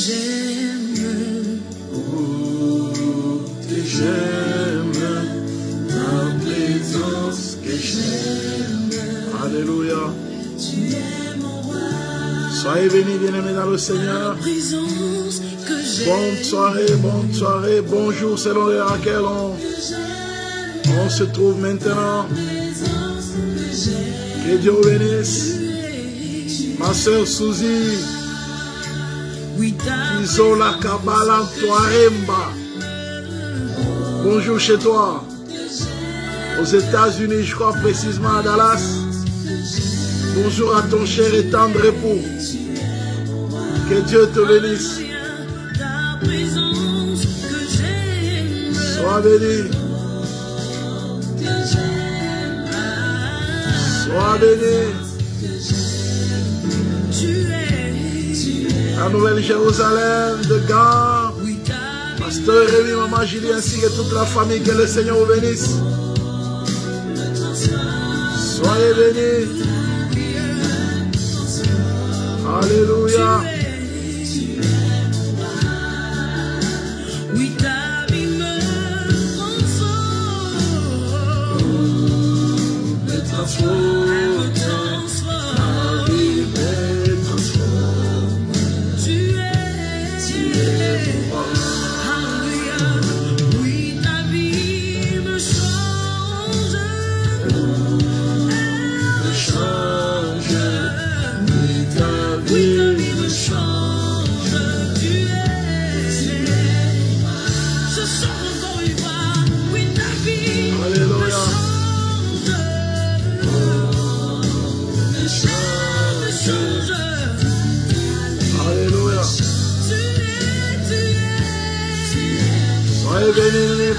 j'aime, oh, que j'aime, ta présence que j'aime. Alléluia. Tu es mon roi. Soyez bénis, bien-aimés dans le Seigneur. Bonne soirée, bonjour selon l'heure à laquelle on se trouve maintenant. Que Dieu vous bénisse. Ma soeur Suzy, Isola Kabbalah Toaremba. Bonjour chez toi. Aux États-Unis, je crois précisément à Dallas. Bonjour à ton cher et tendre époux. Que Dieu te bénisse. Sois béni. Sois béni. La Nouvelle-Jérusalem de Gare. Pasteur Rémi, Maman Julie ainsi que toute la famille. Que le Seigneur vous bénisse. Soyez bénis. Alléluia.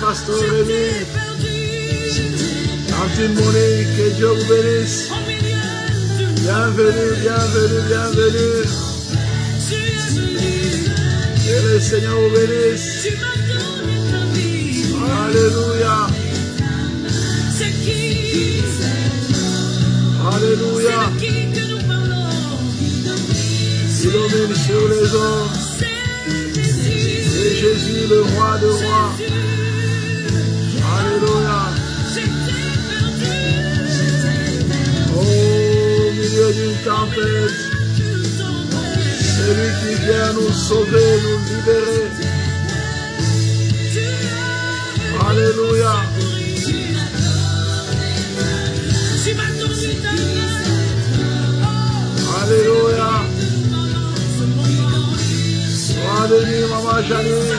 Pasteur Rémi, Tantine Monique, que Dieu vous bénisse. Bienvenue, bienvenue, bienvenue. Que le Seigneur vous bénisse. Alléluia. Alléluia. Il domine sur les hommes. C'est Jésus, le roi de rois. Alléluia. Au milieu d'une tempête, c'est lui qui vient nous sauver, nous libérer. Alléluia. Alléluia. Sois béni, Maman Janine.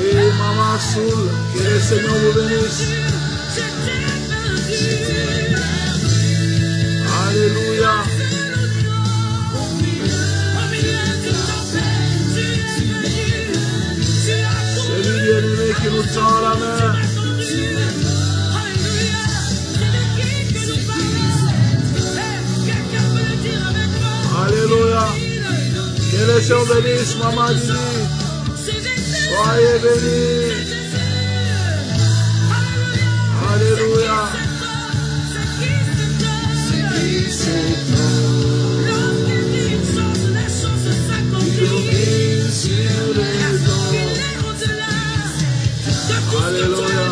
Et Maman Soul, que le Seigneur vous bénisse. Alléluia. C'est lui bien-aimé qui nous tend la main. Alléluia. Que le Seigneur bénisse, Maman Didi. Soyez bénis. Alléluia. Alléluia.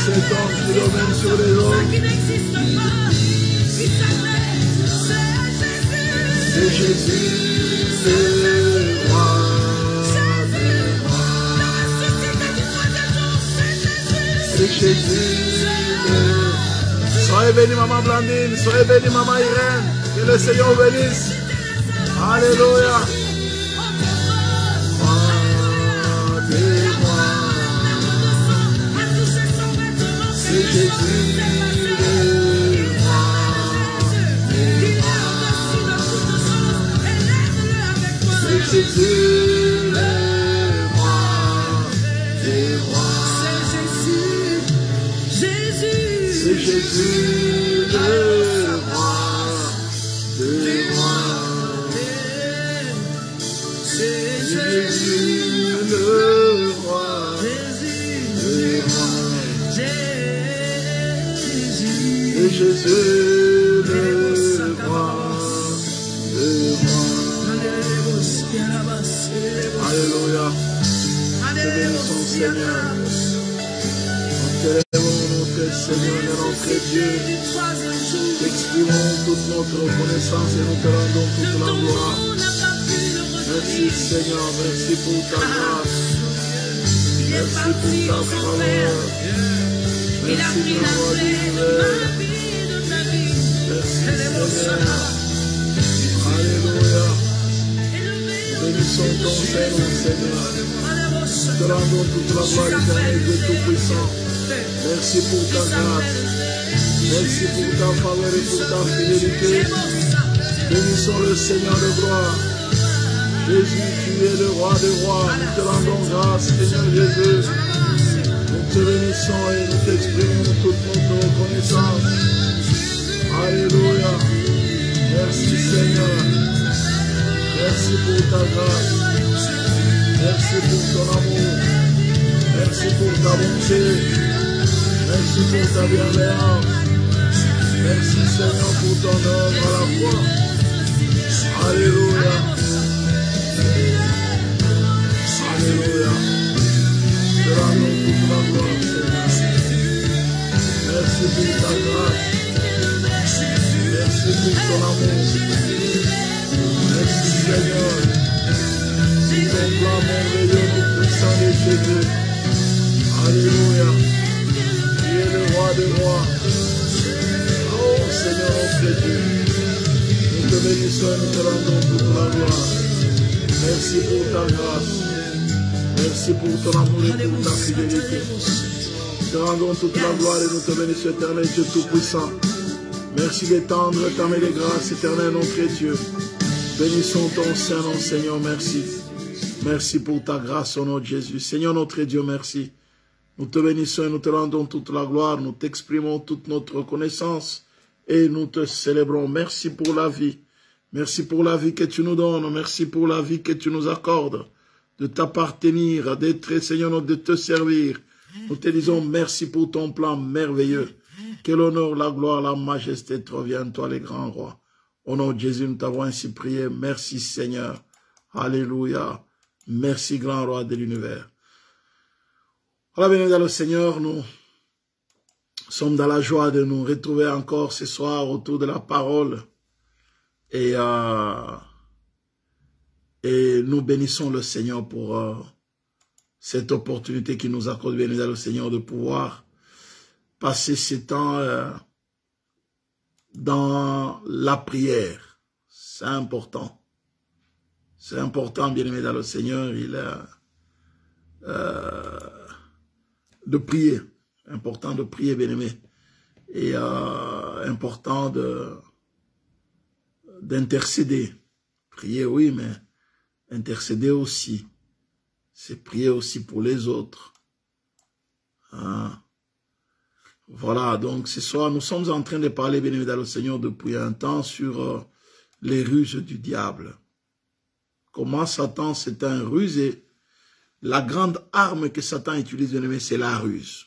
C'est toi qui domine sur les hommes. C'est Jésus, le roi. C'est Jésus. Soyez bénis, Maman Blandine. Soyez bénis, Maman Irène. Que le Seigneur vous bénisse. Alléluia. C'est Jésus, le roi. C'est Jésus, le roi des rois. C'est Jésus, le roi des rois. C'est Jésus, le roi des rois. Jésus, le roi, le roi. Alléluia. Te bénissons, Seigneur. Nous t'élèvons, notre Seigneur et notre Dieu. Exprimons toute notre reconnaissance et nous te rendons toute la gloire. Merci, Seigneur. Merci pour ta grâce. Merci pour ta faveur. Merci pour la roi de l'univers. Merci, Seigneur. Alléluia. Bénissons ton Seigneur, Seigneur. Nous te rendons toute la gloire éternelle de Tout-Puissant. Merci pour ta grâce. Merci pour ta faveur et pour ta fidélité. Bénissons le Seigneur de gloire. Jésus, tu es le roi des rois. Nous te rendons grâce, Seigneur Jésus. Nous te bénissons et nous t'exprimons toute notre reconnaissance. Alléluia. Merci, Seigneur. Merci pour ta grâce. Merci pour ton amour. Merci pour ta bonté. Merci pour ta bienveillance. Merci, Seigneur, pour ton œuvre à la fois. Alléluia. Alléluia. Te rendons toute la gloire, Seigneur. Merci pour ta grâce. Merci pour ton amour. Merci, Seigneur. Pour ton plan merveilleux, nous puissant de Jésus. Alléluia. Tu es le roi des rois. Oh, Seigneur, notre Dieu. Nous te bénissons et nous te rendons toute la gloire. Merci pour ta grâce. Merci pour ton amour et pour ta fidélité. Nous te rendons toute la gloire et nous te bénissons, éternel Dieu Tout-Puissant. Merci d'étendre ta main de grâce, éternel notre Dieu. Bénissons ton Saint-Nom, Seigneur, merci. Merci pour ta grâce au nom de Jésus. Seigneur notre Dieu, merci. Nous te bénissons et nous te rendons toute la gloire. Nous t'exprimons toute notre reconnaissance et nous te célébrons. Merci pour la vie. Merci pour la vie que tu nous donnes. Merci pour la vie que tu nous accordes. De t'appartenir, d'être, Seigneur, de te servir. Nous te disons merci pour ton plan merveilleux. Que l'honneur, la gloire, la majesté te reviennent, toi les grands rois. Au nom de Jésus, nous t'avons ainsi prié. Merci Seigneur. Alléluia. Merci grand roi de l'univers. Voilà, bien le Seigneur, nous sommes dans la joie de nous retrouver encore ce soir autour de la parole. Et nous bénissons le Seigneur pour cette opportunité qui nous accorde, bien le Seigneur, de pouvoir passer ce temps dans la prière. C'est important. C'est important, bien-aimé dans le Seigneur, de prier. Important de prier, bien-aimé. Et important d'intercéder. Prier, oui, mais intercéder aussi. C'est prier aussi pour les autres. Hein? Voilà, donc ce soir, nous sommes en train de parler, bien évidemment, le Seigneur, depuis un temps sur les ruses du diable. Comment Satan, c'est un rusé. La grande arme que Satan utilise, bien aimé, c'est la ruse.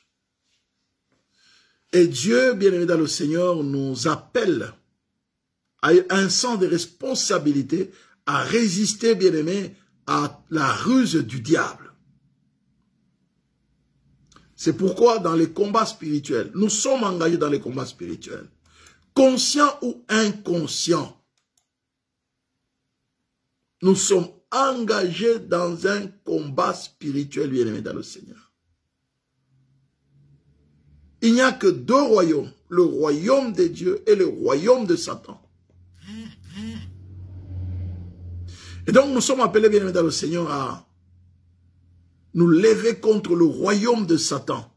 Et Dieu, bien évidemment, le Seigneur, nous appelle à un sens de responsabilité à résister, bien aimé, à la ruse du diable. C'est pourquoi dans les combats spirituels, nous sommes engagés dans les combats spirituels, conscients ou inconscients. Nous sommes engagés dans un combat spirituel, bien aimé dans le Seigneur. Il n'y a que deux royaumes, le royaume de Dieu et le royaume de Satan. Et donc nous sommes appelés, bien aimé dans le Seigneur, à nous lever contre le royaume de Satan.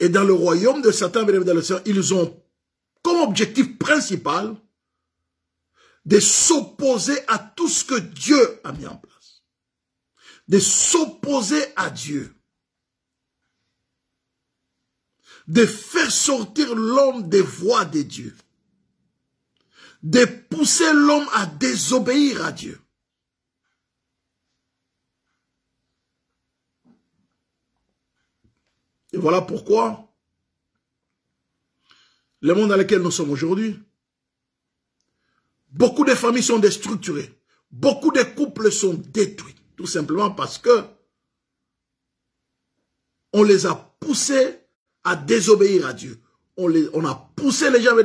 Et dans le royaume de Satan, bien aimé dans le Seigneur, ils ont comme objectif principal de s'opposer à tout ce que Dieu a mis en place. De s'opposer à Dieu. De faire sortir l'homme des voies de Dieu. De pousser l'homme à désobéir à Dieu. Et voilà pourquoi le monde dans lequel nous sommes aujourd'hui, beaucoup de familles sont déstructurées. Beaucoup de couples sont détruits. Tout simplement parce que on les a poussés à désobéir à Dieu. On a poussé les gens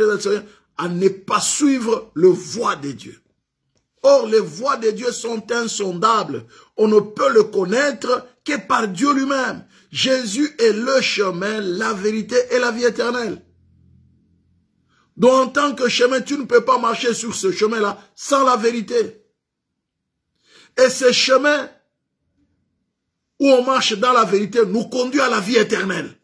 à ne pas suivre le voie de Dieu. Or, les voies de Dieu sont insondables. On ne peut le connaître que par Dieu lui-même. Jésus est le chemin, la vérité et la vie éternelle. Donc, en tant que chemin, tu ne peux pas marcher sur ce chemin-là sans la vérité. Et ce chemin où on marche dans la vérité nous conduit à la vie éternelle.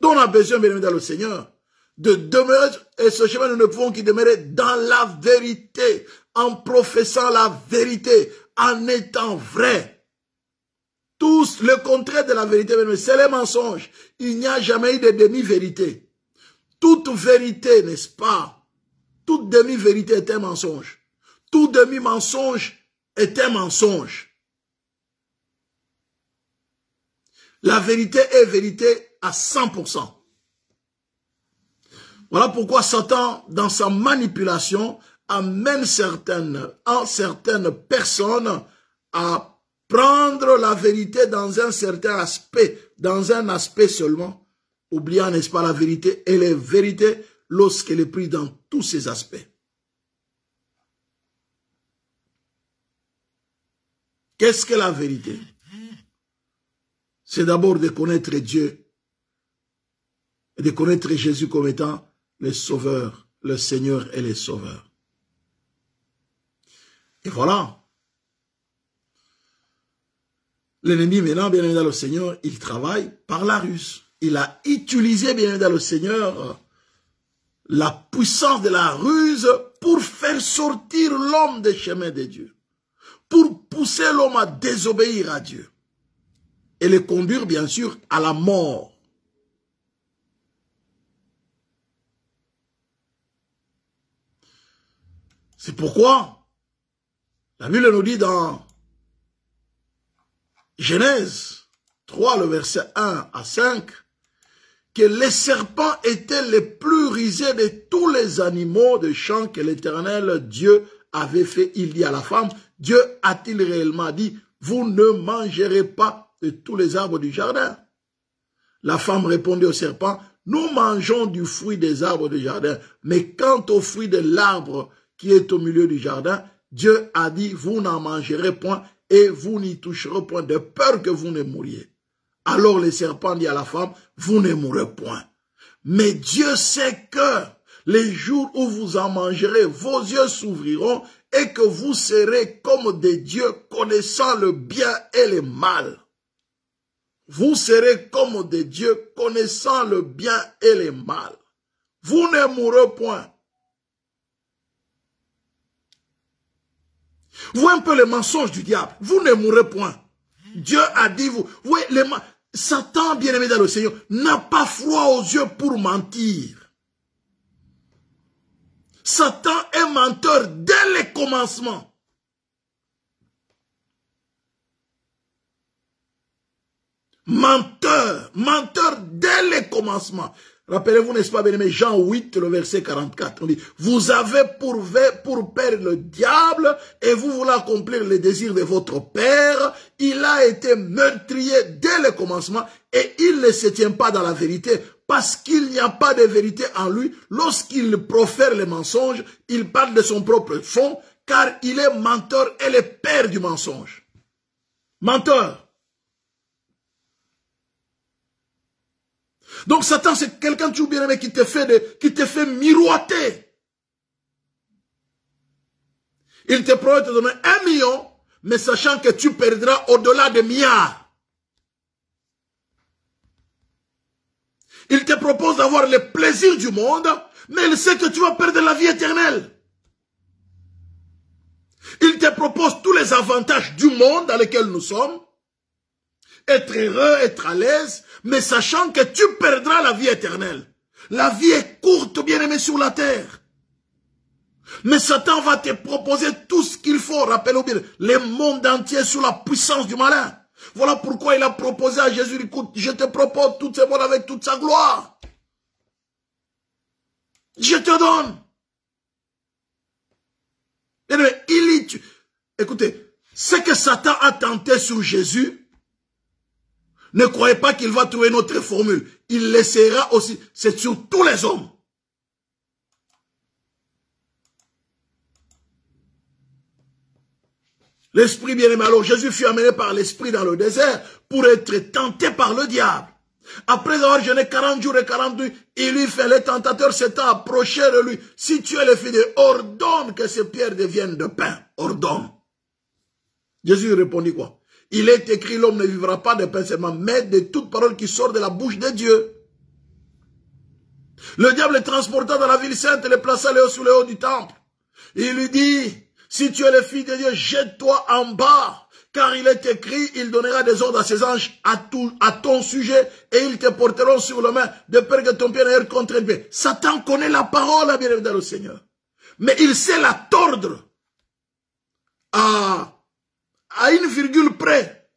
Donc, on a besoin, bien évidemment, dans le Seigneur, de demeurer, et ce chemin, nous ne pouvons qu'y demeurer dans la vérité, en professant la vérité, en étant vrai. Tous, le contraire de la vérité, c'est les mensonges. Il n'y a jamais eu de demi-vérité. Toute vérité, n'est-ce pas? Toute demi-vérité est un mensonge. Tout demi-mensonge est un mensonge. La vérité est vérité à 100%. Voilà pourquoi Satan, dans sa manipulation, amène certaines personnes à prendre la vérité dans un certain aspect, dans un aspect seulement, oubliant, n'est-ce pas, la vérité et les vérités lorsqu'elle est prise dans tous ses aspects. Qu'est-ce que la vérité? C'est d'abord de connaître Dieu et de connaître Jésus comme étant le Sauveur, le Seigneur et le Sauveur. Et voilà. L'ennemi maintenant, bien évidemment, le Seigneur, il travaille par la ruse. Il a utilisé, bien évidemment, le Seigneur, la puissance de la ruse pour faire sortir l'homme des chemins de Dieu. Pour pousser l'homme à désobéir à Dieu. Et le conduire, bien sûr, à la mort. C'est pourquoi la Bible nous dit dans Genèse 3, le verset 1 à 5, que les serpents étaient les plus rusés de tous les animaux de champ que l'Éternel Dieu avait fait. Il dit à la femme, Dieu a-t-il réellement dit, vous ne mangerez pas de tous les arbres du jardin? La femme répondit au serpent, nous mangeons du fruit des arbres du jardin, mais quant au fruit de l'arbre qui est au milieu du jardin, Dieu a dit, vous n'en mangerez point et vous n'y toucherez point, de peur que vous ne mouriez. Alors le serpent dit à la femme, vous ne mourrez point. Mais Dieu sait que les jours où vous en mangerez, vos yeux s'ouvriront et que vous serez comme des dieux connaissant le bien et le mal. Vous serez comme des dieux connaissant le bien et le mal. Vous ne mourrez point. Vous voyez un peu les mensonges du diable. Vous ne mourrez point. Dieu a dit vous. Vous voyez, Satan, bien-aimé dans le Seigneur, n'a pas froid aux yeux pour mentir. Satan est menteur dès le commencement. Menteur dès le commencement. Rappelez-vous, n'est-ce pas, bien-aimé, Jean 8, le verset 44. On dit, vous avez pour père le diable et vous voulez accomplir les désirs de votre père. Il a été meurtrier dès le commencement et il ne se tient pas dans la vérité parce qu'il n'y a pas de vérité en lui. Lorsqu'il profère les mensonges, il parle de son propre fond car il est menteur et le père du mensonge. Menteur. Donc Satan, c'est quelqu'un, tu bien aimé, qui te fait miroiter. Il te promet de te donner 1 million, mais sachant que tu perdras au-delà de milliards. Il te propose d'avoir le plaisir du monde, mais il sait que tu vas perdre la vie éternelle. Il te propose tous les avantages du monde dans lequel nous sommes, être heureux, être à l'aise, mais sachant que tu perdras la vie éternelle. La vie est courte, bien-aimé, sur la terre. Mais Satan va te proposer tout ce qu'il faut. Rappelez-vous bien, le monde entier sous la puissance du malin. Voilà pourquoi il a proposé à Jésus, écoute, je te propose tout ce monde avec toute sa gloire. Je te donne. Écoutez, ce que Satan a tenté sur Jésus, ne croyez pas qu'il va trouver une autre formule. Il l'essaiera aussi. C'est sur tous les hommes. L'esprit bien-aimé. Alors Jésus fut amené par l'esprit dans le désert pour être tenté par le diable. Après avoir jeûné 40 jours et 40 nuits, il lui fait, le tentateur s'étant approché de lui. Si tu es le fils de Dieu, ordonne que ces pierres deviennent de pain. Ordonne. Jésus répondit quoi? Il est écrit, l'homme ne vivra pas de pain seulement, mais de toute parole qui sort de la bouche de Dieu. Le diable le transporta dans la ville sainte et le plaça sous le haut du temple. Il lui dit, si tu es le fils de Dieu, jette-toi en bas. Car il est écrit, il donnera des ordres à ses anges à ton sujet et ils te porteront sur la main de peur que ton pied n'aille contre le pied. Satan connaît la parole, bien évidemment, le Seigneur. Mais il sait la tordre à une virgule près.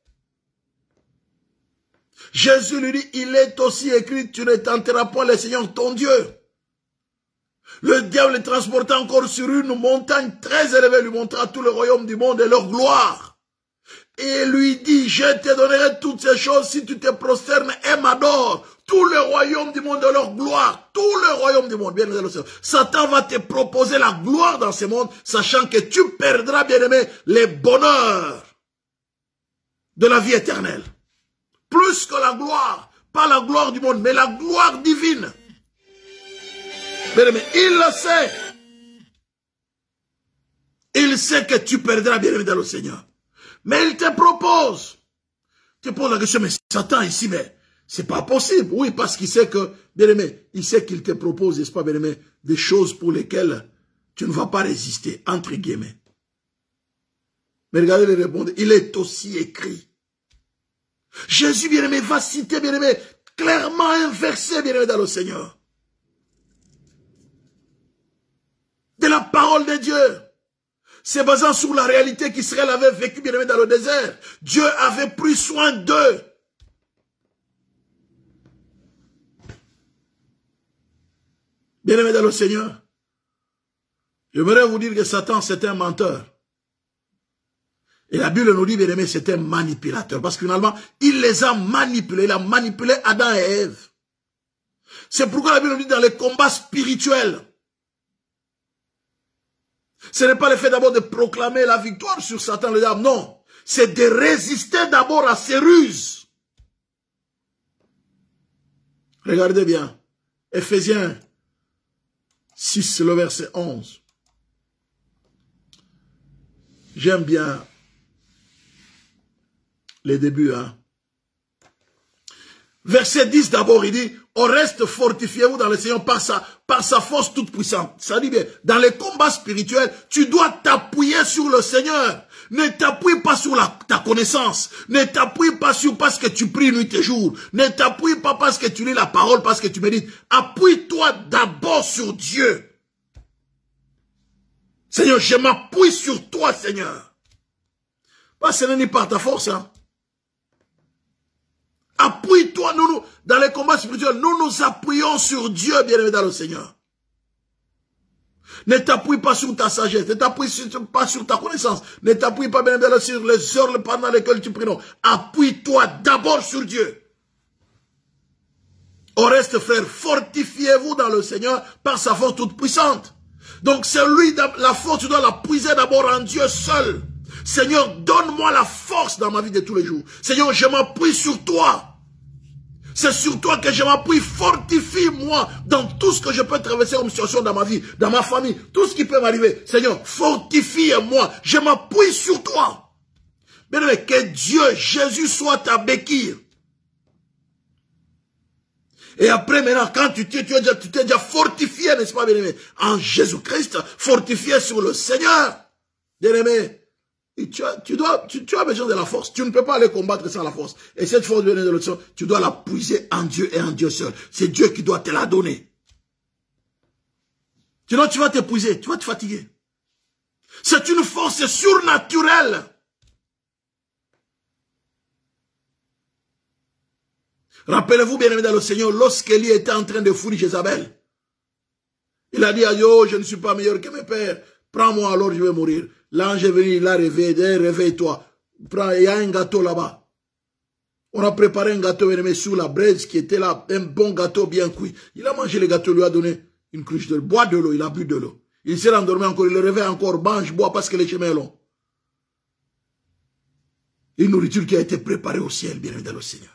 Jésus lui dit, il est aussi écrit, tu ne tenteras point le Seigneur ton Dieu. Le diable le transporta encore sur une montagne très élevée, lui montra tout le royaume du monde et leur gloire. Et lui dit, je te donnerai toutes ces choses si tu te prosternes et m'adores. Tout le royaume du monde et leur gloire. Tout le royaume du monde. Bien aimé, Satan va te proposer la gloire dans ce monde, sachant que tu perdras, bien aimé, les bonheurs de la vie éternelle. Plus que la gloire. Pas la gloire du monde, mais la gloire divine. Bien aimé, il le sait. Il sait que tu perdras, bien aimé, dans le Seigneur. Mais il te propose. Tu te poses la question, mais Satan ici, mais c'est pas possible. Oui, parce qu'il sait que, bien aimé, il sait qu'il te propose, n'est-ce pas, bien aimé, des choses pour lesquelles tu ne vas pas résister, entre guillemets. Mais regardez les répondre, il est aussi écrit. Jésus, bien aimé, va citer, bien aimé, clairement un verset, bien aimé, dans le Seigneur. De la parole de Dieu. C'est basant sur la réalité qu'Israël avait vécu bien aimé dans le désert. Dieu avait pris soin d'eux. Bien aimé dans le Seigneur, j'aimerais vous dire que Satan c'est un menteur. Et la Bible nous dit, bien aimé, c'est un manipulateur. Parce que finalement, il les a manipulés. Il a manipulé Adam et Ève. C'est pourquoi la Bible nous dit dans les combats spirituels, ce n'est pas le fait d'abord de proclamer la victoire sur Satan le diable, non. C'est de résister d'abord à ses ruses. Regardez bien. Ephésiens 6, le verset 11. J'aime bien les débuts. Hein. Verset 10 d'abord, il dit, au reste, fortifiez-vous dans le Seigneur par sa force toute puissante. Ça dit bien, dans les combats spirituels, tu dois t'appuyer sur le Seigneur. Ne t'appuie pas sur ta connaissance. Ne t'appuie pas sur parce que tu pries nuit et jour. Ne t'appuie pas parce que tu lis la parole, parce que tu médites. Appuie-toi d'abord sur Dieu. Seigneur, je m'appuie sur toi, Seigneur. Pas ce n'est pas ta force, hein. Appuie-toi, nous, dans les combats spirituels, nous nous appuyons sur Dieu, bien-aimé dans le Seigneur. Ne t'appuie pas sur ta sagesse, ne t'appuie pas sur ta connaissance, ne t'appuie pas, bien-aimé, sur les heures pendant lesquelles tu pries, non. Appuie-toi d'abord sur Dieu. Au reste, frère, fortifiez-vous dans le Seigneur par sa force toute puissante. Donc, c'est lui, la force, tu dois la puiser d'abord en Dieu seul. Seigneur, donne-moi la force dans ma vie de tous les jours. Seigneur, je m'appuie sur toi. C'est sur toi que je m'appuie. Fortifie-moi dans tout ce que je peux traverser comme situation dans ma vie, dans ma famille, tout ce qui peut m'arriver. Seigneur, fortifie-moi. Je m'appuie sur toi. Bien aimé, que Dieu, Jésus soit ta béquille. Et après, maintenant, quand tu t'es déjà fortifié, n'est-ce pas, bien aimé, en Jésus-Christ, fortifié sur le Seigneur. Bien aimé, tu as besoin de la force. Tu ne peux pas aller combattre sans la force. Et cette force de l'élection, tu dois la puiser en Dieu et en Dieu seul. C'est Dieu qui doit te la donner. Sinon, tu vas t'épuiser, tu vas te fatiguer. C'est une force surnaturelle. Rappelez-vous, bien-aimés dans le Seigneur, lorsqu'Élie était en train de fouiller Jézabel, il a dit à Dieu, oh, je ne suis pas meilleur que mes pères. Prends-moi alors, je vais mourir. L'ange est venu, il a réveillé, réveille-toi. Il y a un gâteau là-bas. On a préparé un gâteau, bien-aimé, sous la braise qui était là, un bon gâteau bien cuit. Il a mangé le gâteau, lui a donné une cruche de l'eau. Bois de l'eau, il a bu de l'eau. Il s'est endormi encore, il le réveille encore, mange, bois parce que le chemin est long. Une nourriture qui a été préparée au ciel, bien-aimé dans le Seigneur.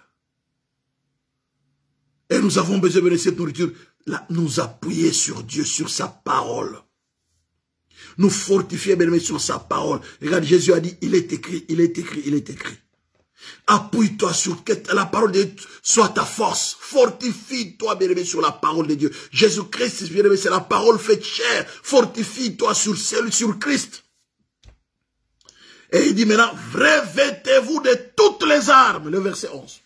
Et nous avons besoin de cette nourriture, là, nous appuyer sur Dieu, sur sa parole. Nous fortifier, bien-aimé, sur sa parole. Regarde, Jésus a dit, il est écrit, il est écrit, il est écrit. Appuie-toi sur que la parole de Dieu soit ta force. Fortifie-toi, bien-aimé, sur la parole de Dieu. Jésus-Christ, bien-aimé, c'est la parole faite chair. Fortifie-toi sur Christ. Et il dit maintenant, revêtez-vous de toutes les armes. Le verset 11.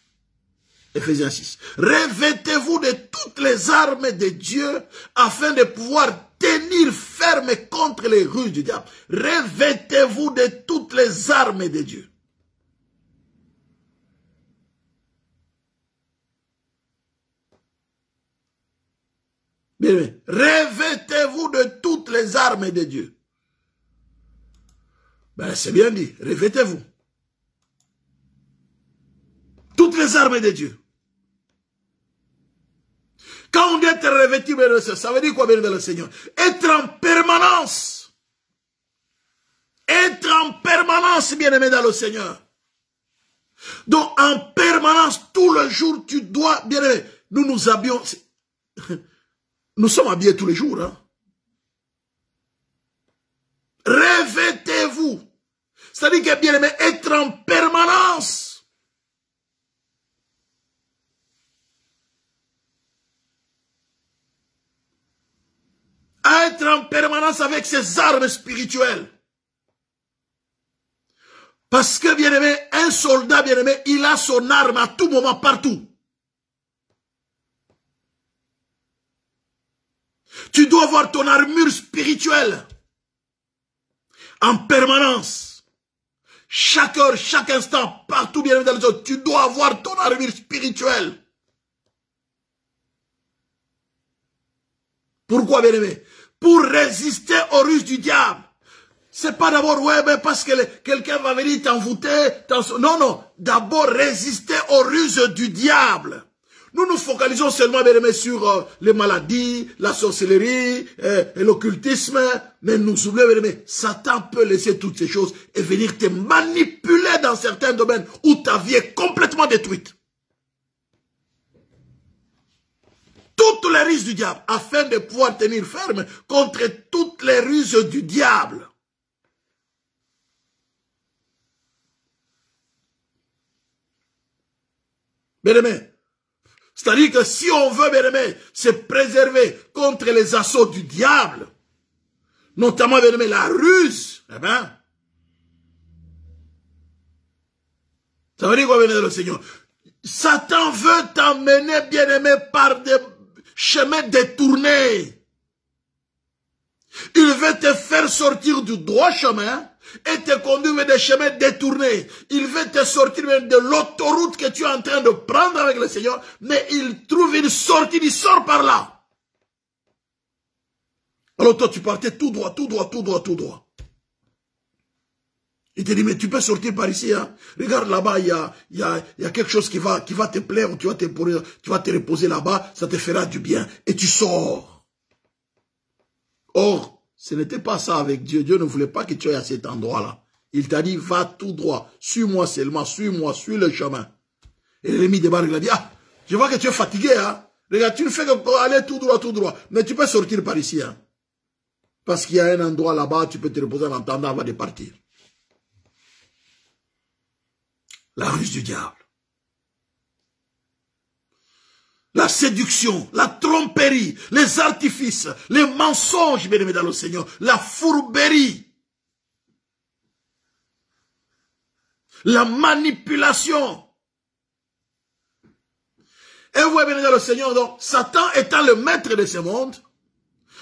Éphésiens 6. Revêtez-vous de toutes les armes de Dieu afin de pouvoir tenir ferme contre les ruses du diable. Revêtez-vous de toutes les armes de Dieu. Bien, revêtez-vous de toutes les armes de Dieu. Ben, c'est bien dit, revêtez-vous. Toutes les armes de Dieu. Quand on dit être revêtu, ça veut dire quoi, bien dans le Seigneur? Être en permanence. Être en permanence, bien aimé dans le Seigneur. Donc, en permanence, tout le jour, tu dois, bien aimé, nous nous habillons. Nous sommes habillés tous les jours. Hein? Revêtez-vous. C'est-à-dire que, bien aimé, être en permanence. À être en permanence avec ses armes spirituelles. Parce que, bien aimé, un soldat, bien aimé, il a son arme à tout moment, partout. Tu dois avoir ton armure spirituelle en permanence. Chaque heure, chaque instant, partout, bien aimé, dans les autres, tu dois avoir ton armure spirituelle. Pourquoi, bien aimé? Pour résister aux ruses du diable. C'est pas d'abord, ouais, mais parce que quelqu'un va venir t'envoûter. Non, non. D'abord, résister aux ruses du diable. Nous nous focalisons seulement, bien aimé, sur les maladies, la sorcellerie, et l'occultisme. Mais nous oublions, bien aimé, Satan peut laisser toutes ces choses et venir te manipuler dans certains domaines où ta vie est complètement détruite. Toutes les ruses du diable, afin de pouvoir tenir ferme contre toutes les ruses du diable. Bien-aimé, c'est-à-dire que si on veut, bien-aimé, se préserver contre les assauts du diable, notamment, bien-aimé, la ruse, eh bien, ça veut dire quoi, bien-aimé, le Seigneur? Satan veut t'emmener, bien-aimé, par des chemins détournés. Il veut te faire sortir du droit chemin et te conduire vers des chemins détournés. Il veut te sortir même de l'autoroute que tu es en train de prendre avec le Seigneur, mais il trouve une sortie, il sort par là. Alors toi, tu partais tout droit, tout droit, tout droit, tout droit. Il te dit, mais tu peux sortir par ici, hein. Regarde là-bas, il y a quelque chose qui va te plaire, tu vas te reposer là-bas, ça te fera du bien, et tu sors. Or, ce n'était pas ça avec Dieu. Dieu ne voulait pas que tu ailles à cet endroit-là. Il t'a dit, va tout droit, suis-moi seulement, suis-moi, suis le chemin. Et l'ennemi débarque, il a dit, ah, je vois que tu es fatigué, hein. Regarde, tu ne fais que aller tout droit, mais tu peux sortir par ici, hein. Parce qu'il y a un endroit là-bas, tu peux te reposer en attendant avant de partir. La ruse du diable. La séduction, la tromperie, les artifices, les mensonges, bien aimés dans le Seigneur, la fourberie, la manipulation. Et vous voyez bien dans le Seigneur, donc, Satan étant le maître de ce monde,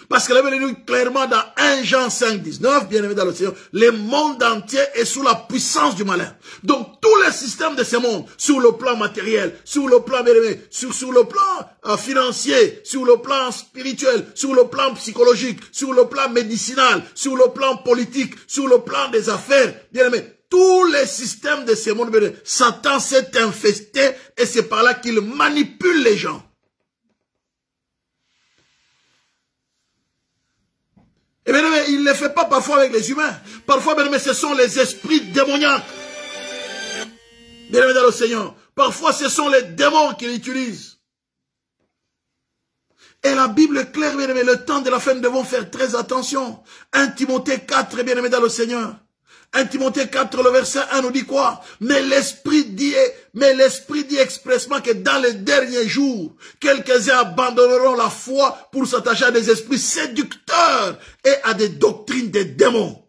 Parce que la Bible dit clairement dans 1 Jean 5, 19, bien aimé dans le Seigneur, le monde entier est sous la puissance du malin. Donc tous les systèmes de ce monde, sur le plan matériel, sur le plan, bien aimé, sur le plan financier, sur le plan spirituel, sur le plan psychologique, sur le plan médicinal, sur le plan politique, sur le plan des affaires, bien aimé, tous les systèmes de ce monde, bien aimé, Satan s'est infesté et c'est par là qu'il manipule les gens. Et bien aimé, il ne le fait pas parfois avec les humains. Parfois, bien aimé, ce sont les esprits démoniaques. Bien aimé dans le Seigneur. Parfois, ce sont les démons qu'il utilise. Et la Bible est claire, bien aimé, le temps de la fin, nous devons faire très attention. 1 Timothée 4, bien aimé dans le Seigneur. 1 Timothée 4, le verset 1 nous dit quoi? Mais l'Esprit dit expressement que dans les derniers jours, quelques-uns abandonneront la foi pour s'attacher à des esprits séducteurs et à des doctrines des démons.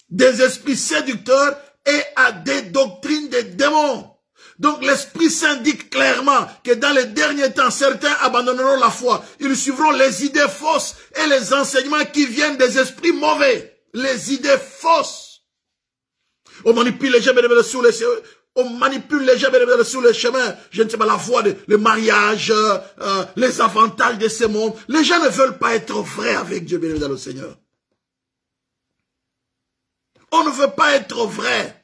Des esprits séducteurs et à des doctrines des démons. Donc l'Esprit Saint dit clairement que dans les derniers temps, certains abandonneront la foi. Ils suivront les idées fausses et les enseignements qui viennent des esprits mauvais. Les idées fausses. On manipule les gens sur les chemins. Je ne sais pas, la voie, le mariage, les avantages de ce monde. Les gens ne veulent pas être vrais avec Dieu, bien dans le Seigneur. On ne veut pas être vrai.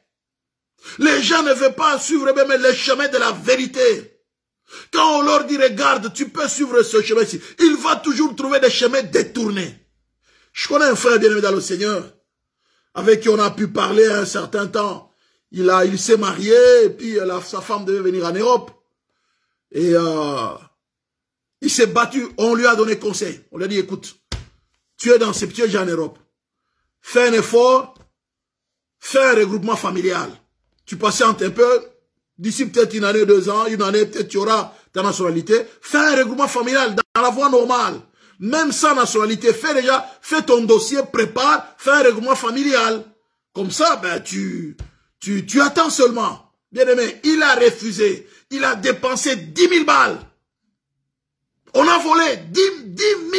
Les gens ne veulent pas suivre même les chemins de la vérité. Quand on leur dit, regarde, tu peux suivre ce chemin-ci, il va toujours trouver des chemins détournés. Je connais un frère bien-aimé dans le Seigneur, avec qui on a pu parler un certain temps. Il s'est marié, et puis sa femme devait venir en Europe. Et il s'est battu, on lui a donné conseil. On lui a dit, écoute, tu es déjà en Europe. Fais un effort, fais un regroupement familial. Tu patientes un peu, d'ici peut-être 1 année, 2 ans, 1 année, peut-être tu auras ta nationalité. Fais un regroupement familial dans la voie normale. Même sans nationalité, fais ton dossier, prépare, fais un regroupement familial. Comme ça, ben, tu attends seulement. Bien aimé, il a refusé. Il a dépensé 10 000 balles. On a volé 10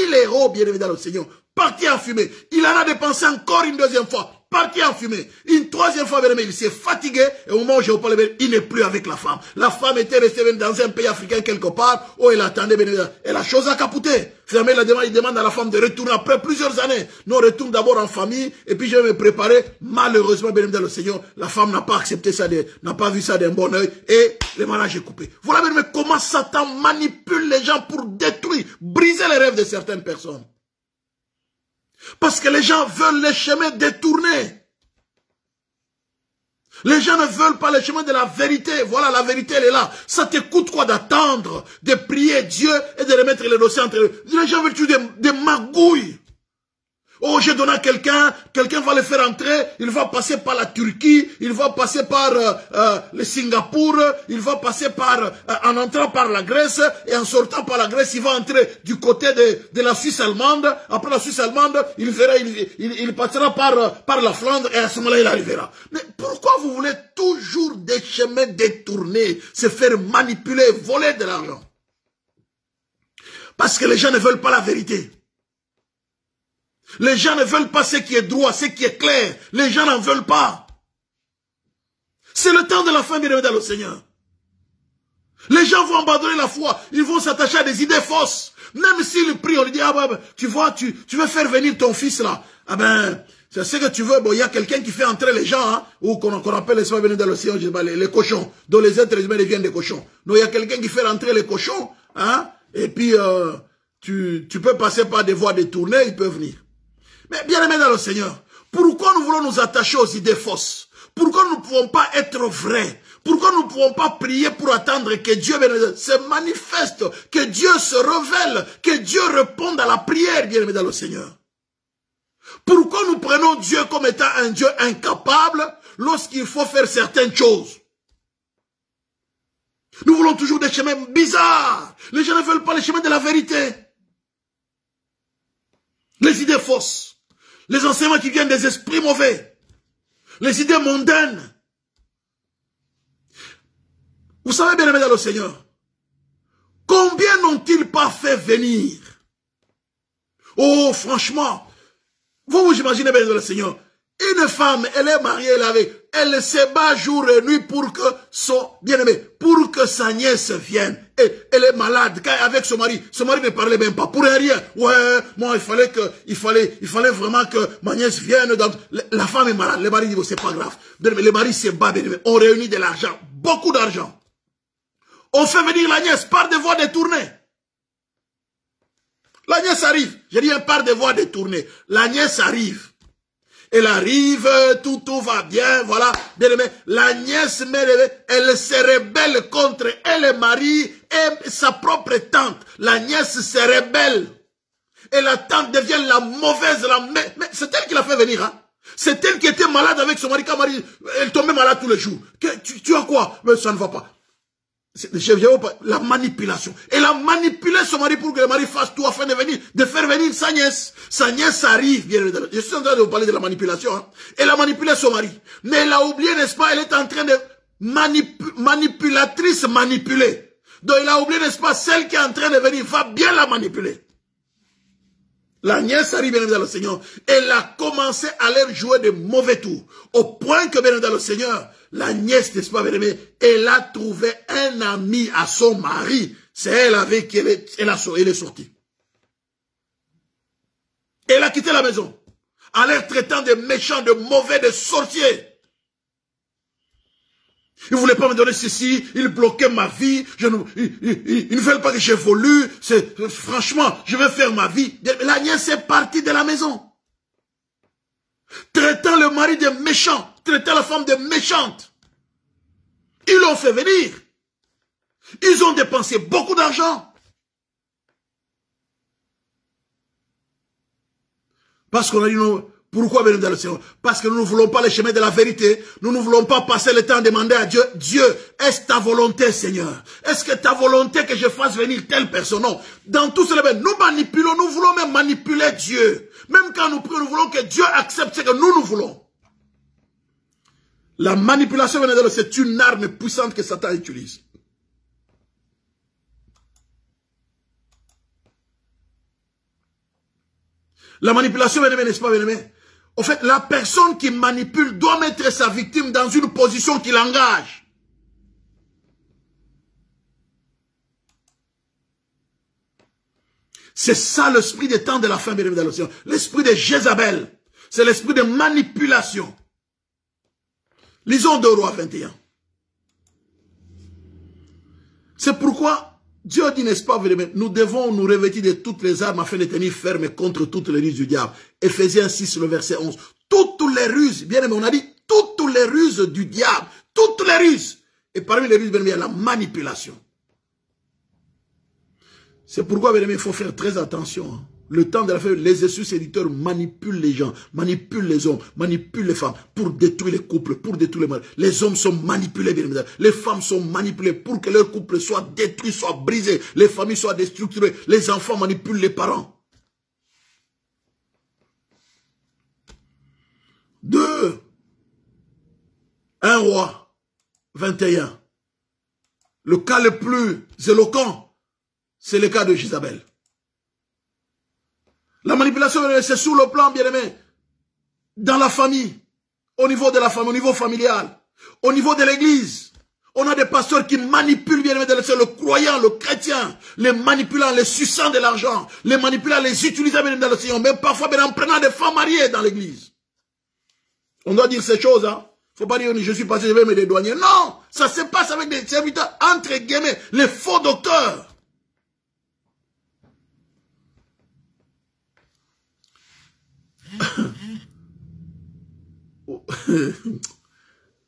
000 euros, bien aimé dans le Seigneur. Parti en fumée. Il en a dépensé encore une deuxième fois. Parti en fumée. Une troisième fois, il s'est fatigué. Et au moment où je vous parle, il n'est plus avec la femme. La femme était restée dans un pays africain quelque part où elle attendait. Et la chose a capoté. Finalement, il demande à la femme de retourner après plusieurs années. Non, retourne d'abord en famille. Et puis je vais me préparer. Malheureusement, dans le Seigneur, la femme n'a pas accepté ça, n'a pas vu ça d'un bon oeil. Et le mariage est coupé. Voilà mais comment Satan manipule les gens pour détruire, briser les rêves de certaines personnes. Parce que les gens veulent les chemins détournés. Les gens ne veulent pas les chemins de la vérité. Voilà, la vérité, elle est là. Ça te coûte quoi d'attendre, de prier Dieu et de remettre les dossiers entre eux. Les gens veulent tuer des magouilles. Oh, j'ai donné à quelqu'un va le faire entrer, il va passer par la Turquie, il va passer par le Singapour, il va passer en entrant par la Grèce, et en sortant par la Grèce, il va entrer du côté de la Suisse allemande. Après la Suisse allemande, il passera par la Flandre, et à ce moment-là, il arrivera. Mais pourquoi vous voulez toujours des chemins détournés, se faire manipuler, voler de l'argent? Parce que les gens ne veulent pas la vérité. Les gens ne veulent pas ce qui est droit, ce qui est clair. Les gens n'en veulent pas. C'est le temps de la fin, bien aimé dans le Seigneur. Les gens vont abandonner la foi. Ils vont s'attacher à des idées fausses. Même s'ils prient, on lui dit, ah ben, tu vois, tu veux faire venir ton fils là. Ah ben, c'est ce que tu veux. Bon, il y a quelqu'un qui fait entrer les gens, hein, ou qu'on appelle les soins venus dans le Seigneur, je sais pas, les cochons, dont les êtres humains deviennent des cochons. Donc il y a quelqu'un qui fait entrer les cochons, hein, et puis tu peux passer par des voies détournées, ils peuvent venir. Mais bien aimé dans le Seigneur, pourquoi nous voulons nous attacher aux idées fausses? Pourquoi nous ne pouvons pas être vrais? Pourquoi nous ne pouvons pas prier pour attendre que Dieu se manifeste, que Dieu se révèle, que Dieu réponde à la prière, bien aimé dans le Seigneur? Pourquoi nous prenons Dieu comme étant un Dieu incapable lorsqu'il faut faire certaines choses? Nous voulons toujours des chemins bizarres. Les gens ne veulent pas les chemins de la vérité. Les idées fausses. Les enseignements qui viennent des esprits mauvais. Les idées mondaines. Vous savez bien aimé dans le Seigneur, comme Combien n'ont-ils pas fait venir? Oh, franchement, vous imaginez bien le Seigneur. Une femme, elle est mariée, elle se bat jour et nuit pour que son bien-aimé, pour que sa nièce vienne. Et elle est malade avec son mari ne parlait même pas pour rien. Ouais, moi il fallait vraiment que ma nièce vienne. La femme est malade, le mari dit c'est pas grave. Le mari se bat, bien-aimé. On réunit de l'argent, beaucoup d'argent. On fait venir la nièce par des voies détournées. La nièce arrive. J'ai dit par des voies détournées. La nièce arrive. Elle arrive, tout va bien, voilà. Bien aimé, la nièce, elle se rebelle contre elle, le mari et sa propre tante. La nièce se rebelle. Et la tante devient la mauvaise, mais c'est elle qui l'a fait venir, hein. C'est elle qui était malade avec son mari. Quand mari, elle tombait malade tous les jours. Tu as quoi? Mais ça ne va pas. La manipulation. Elle a manipulé son mari pour que le mari fasse tout afin de faire venir sa nièce. Sa nièce arrive. Je suis en train de vous parler de la manipulation. Hein. Elle a manipulé son mari. Mais elle a oublié, n'est-ce pas, elle est en train de manipulatrice manipuler. Donc elle a oublié, n'est-ce pas, celle qui est en train de venir va bien la manipuler. La nièce arrive, bien dans le Seigneur. Elle a commencé à leur jouer de mauvais tours. Au point que, bien dans le Seigneur, la nièce, n'est-ce pas, bien aimé, elle a trouvé un ami à son mari. C'est elle avec qui elle est sortie. Elle a quitté la maison. En l'air traitant de méchants, de mauvais, de sorciers. Il ne voulait pas me donner ceci, il bloquait ma vie, il ne veut pas que j'évolue, franchement, je vais faire ma vie. La nièce est partie de la maison. Traitant le mari de méchant, traitant la femme de méchante. Ils l'ont fait venir. Ils ont dépensé beaucoup d'argent. Parce qu'on a dit non. Pourquoi venir dans le Seigneur? Parce que nous ne voulons pas le chemin de la vérité. Nous ne voulons pas passer le temps à demander à Dieu, Dieu, est-ce ta volonté, Seigneur? Est-ce que ta volonté que je fasse venir telle personne? Non. Dans tout cela, nous manipulons, nous voulons même manipuler Dieu. Même quand nous prions, nous voulons que Dieu accepte ce que nous voulons. La manipulation, c'est une arme puissante que Satan utilise. La manipulation, n'est-ce pas, bien-aimé? En fait, la personne qui manipule doit mettre sa victime dans une position qui l'engage. C'est ça l'esprit des temps de la fin, bien-aimé, dans le Seigneur. L'esprit de Jézabel. C'est l'esprit de manipulation. Lisons 2 Rois 21. C'est pourquoi Dieu dit, n'est-ce pas, nous devons nous revêtir de toutes les armes afin de tenir ferme contre toutes les ruses du diable. Éphésiens 6, le verset 11. Toutes les ruses, bien aimé, on a dit toutes les ruses du diable. Toutes les ruses. Et parmi les ruses, bien aimé, il y a la manipulation. C'est pourquoi, bien aimé, il faut faire très attention. Hein. Le temps de la fin, les esprits séducteurs manipulent les gens, manipulent les hommes, manipulent les femmes pour détruire les couples, pour détruire les maris. Les hommes sont manipulés, bien évidemment. Les femmes sont manipulées pour que leur couple soit détruit, soit brisé, les familles soient déstructurées. Les enfants manipulent les parents. 1 Roi 21. Le cas le plus éloquent, c'est le cas de Jézabel. La manipulation, c'est sur le plan, bien aimé, dans la famille, au niveau de la famille, au niveau familial, au niveau de l'église. On a des pasteurs qui manipulent, bien aimé, le croyant, le chrétien, les manipulant, les suçant de l'argent, les manipulant, les utilisant, bien aimé, dans le Seigneur, même parfois, bien, en prenant des femmes mariées dans l'église. On doit dire ces choses, hein. Faut pas dire, je suis passé, je vais me dédouaner. Non! Ça se passe avec des serviteurs, entre guillemets, les faux docteurs.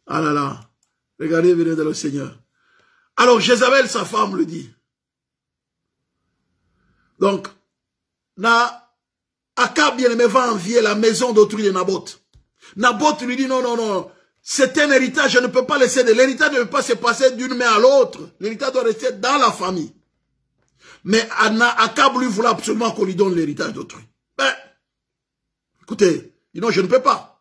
Ah là là, regardez, venez dans le Seigneur. Alors Jézabel, sa femme, le dit. Donc, Akab, bien-aimé, va envier la maison d'autrui de Naboth. Naboth lui dit, non, non, non, c'est un héritage, je ne peux pas laisser, l'héritage ne peut pas se passer d'une main à l'autre. L'héritage doit rester dans la famille. Mais Akab lui voulait absolument qu'on lui donne l'héritage d'autrui. Ben, écoutez, non, je ne peux pas.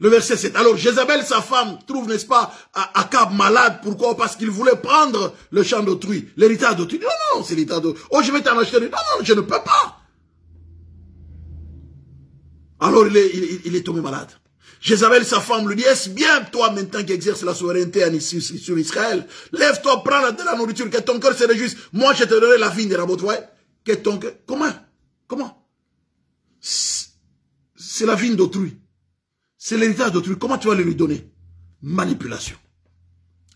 Le verset 7. Alors, Jézabel, sa femme, trouve, n'est-ce pas, Akab malade. Pourquoi? Parce qu'il voulait prendre le champ d'autrui, l'héritage d'autrui. Non, non, c'est l'héritage d'autrui. Oh, je vais t'en acheter. Non, non, je ne peux pas. Alors, il est tombé malade. Jézabel, sa femme, lui dit, est-ce bien toi maintenant qui exerces la souveraineté sur Israël? Lève-toi, prends de la nourriture, que ton cœur se réjouisse. Moi, je te donnerai la vigne de Naboth. Ouais. Que ton cœur... Comment? C'est la vigne d'autrui. C'est l'héritage d'autrui. Comment tu vas le lui donner? Manipulation.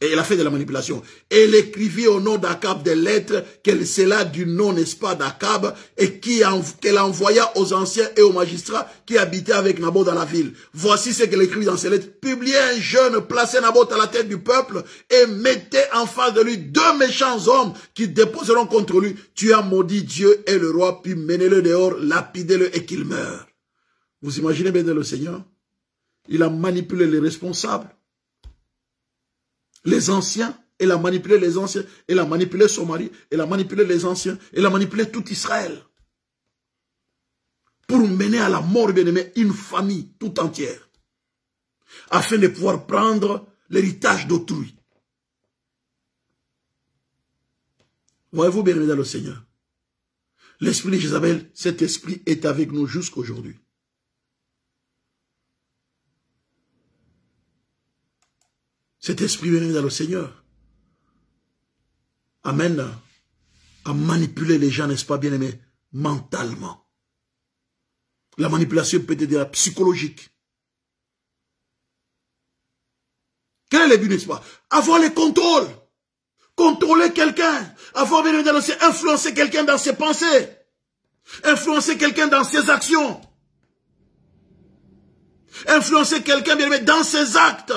Et elle a fait de la manipulation. Elle écrivit au nom d'Akab des lettres qu'elle scella du nom, n'est-ce pas, d'Akab, et qu'elle envoya aux anciens et aux magistrats qui habitaient avec Naboth dans la ville. Voici ce qu'elle écrit dans ses lettres. Publiez un jeune, placez Naboth à la tête du peuple et mettez en face de lui 2 méchants hommes qui déposeront contre lui. Tu as maudit Dieu et le roi, puis menez-le dehors, lapidez-le et qu'il meure. Vous imaginez bien le Seigneur? Il a manipulé les responsables, les anciens, elle a manipulé les anciens, elle a manipulé son mari, elle a manipulé les anciens, elle a manipulé tout Israël. Pour mener à la mort, bien aimé, une famille tout entière. Afin de pouvoir prendre l'héritage d'autrui. Voyez-vous, bien aimé dans le Seigneur, l'esprit de Jézabel, cet esprit est avec nous jusqu'aujourd'hui. Cet esprit venu dans le Seigneur amène à manipuler les gens, n'est-ce pas, bien aimé, mentalement. La manipulation peut être psychologique. Quel est le but, n'est-ce pas? Avoir le contrôle. Contrôler quelqu'un. Avoir, bien aimé dans le Seigneur, influencer quelqu'un dans ses pensées. Influencer quelqu'un dans ses actions. Influencer quelqu'un, bien aimé, dans ses actes.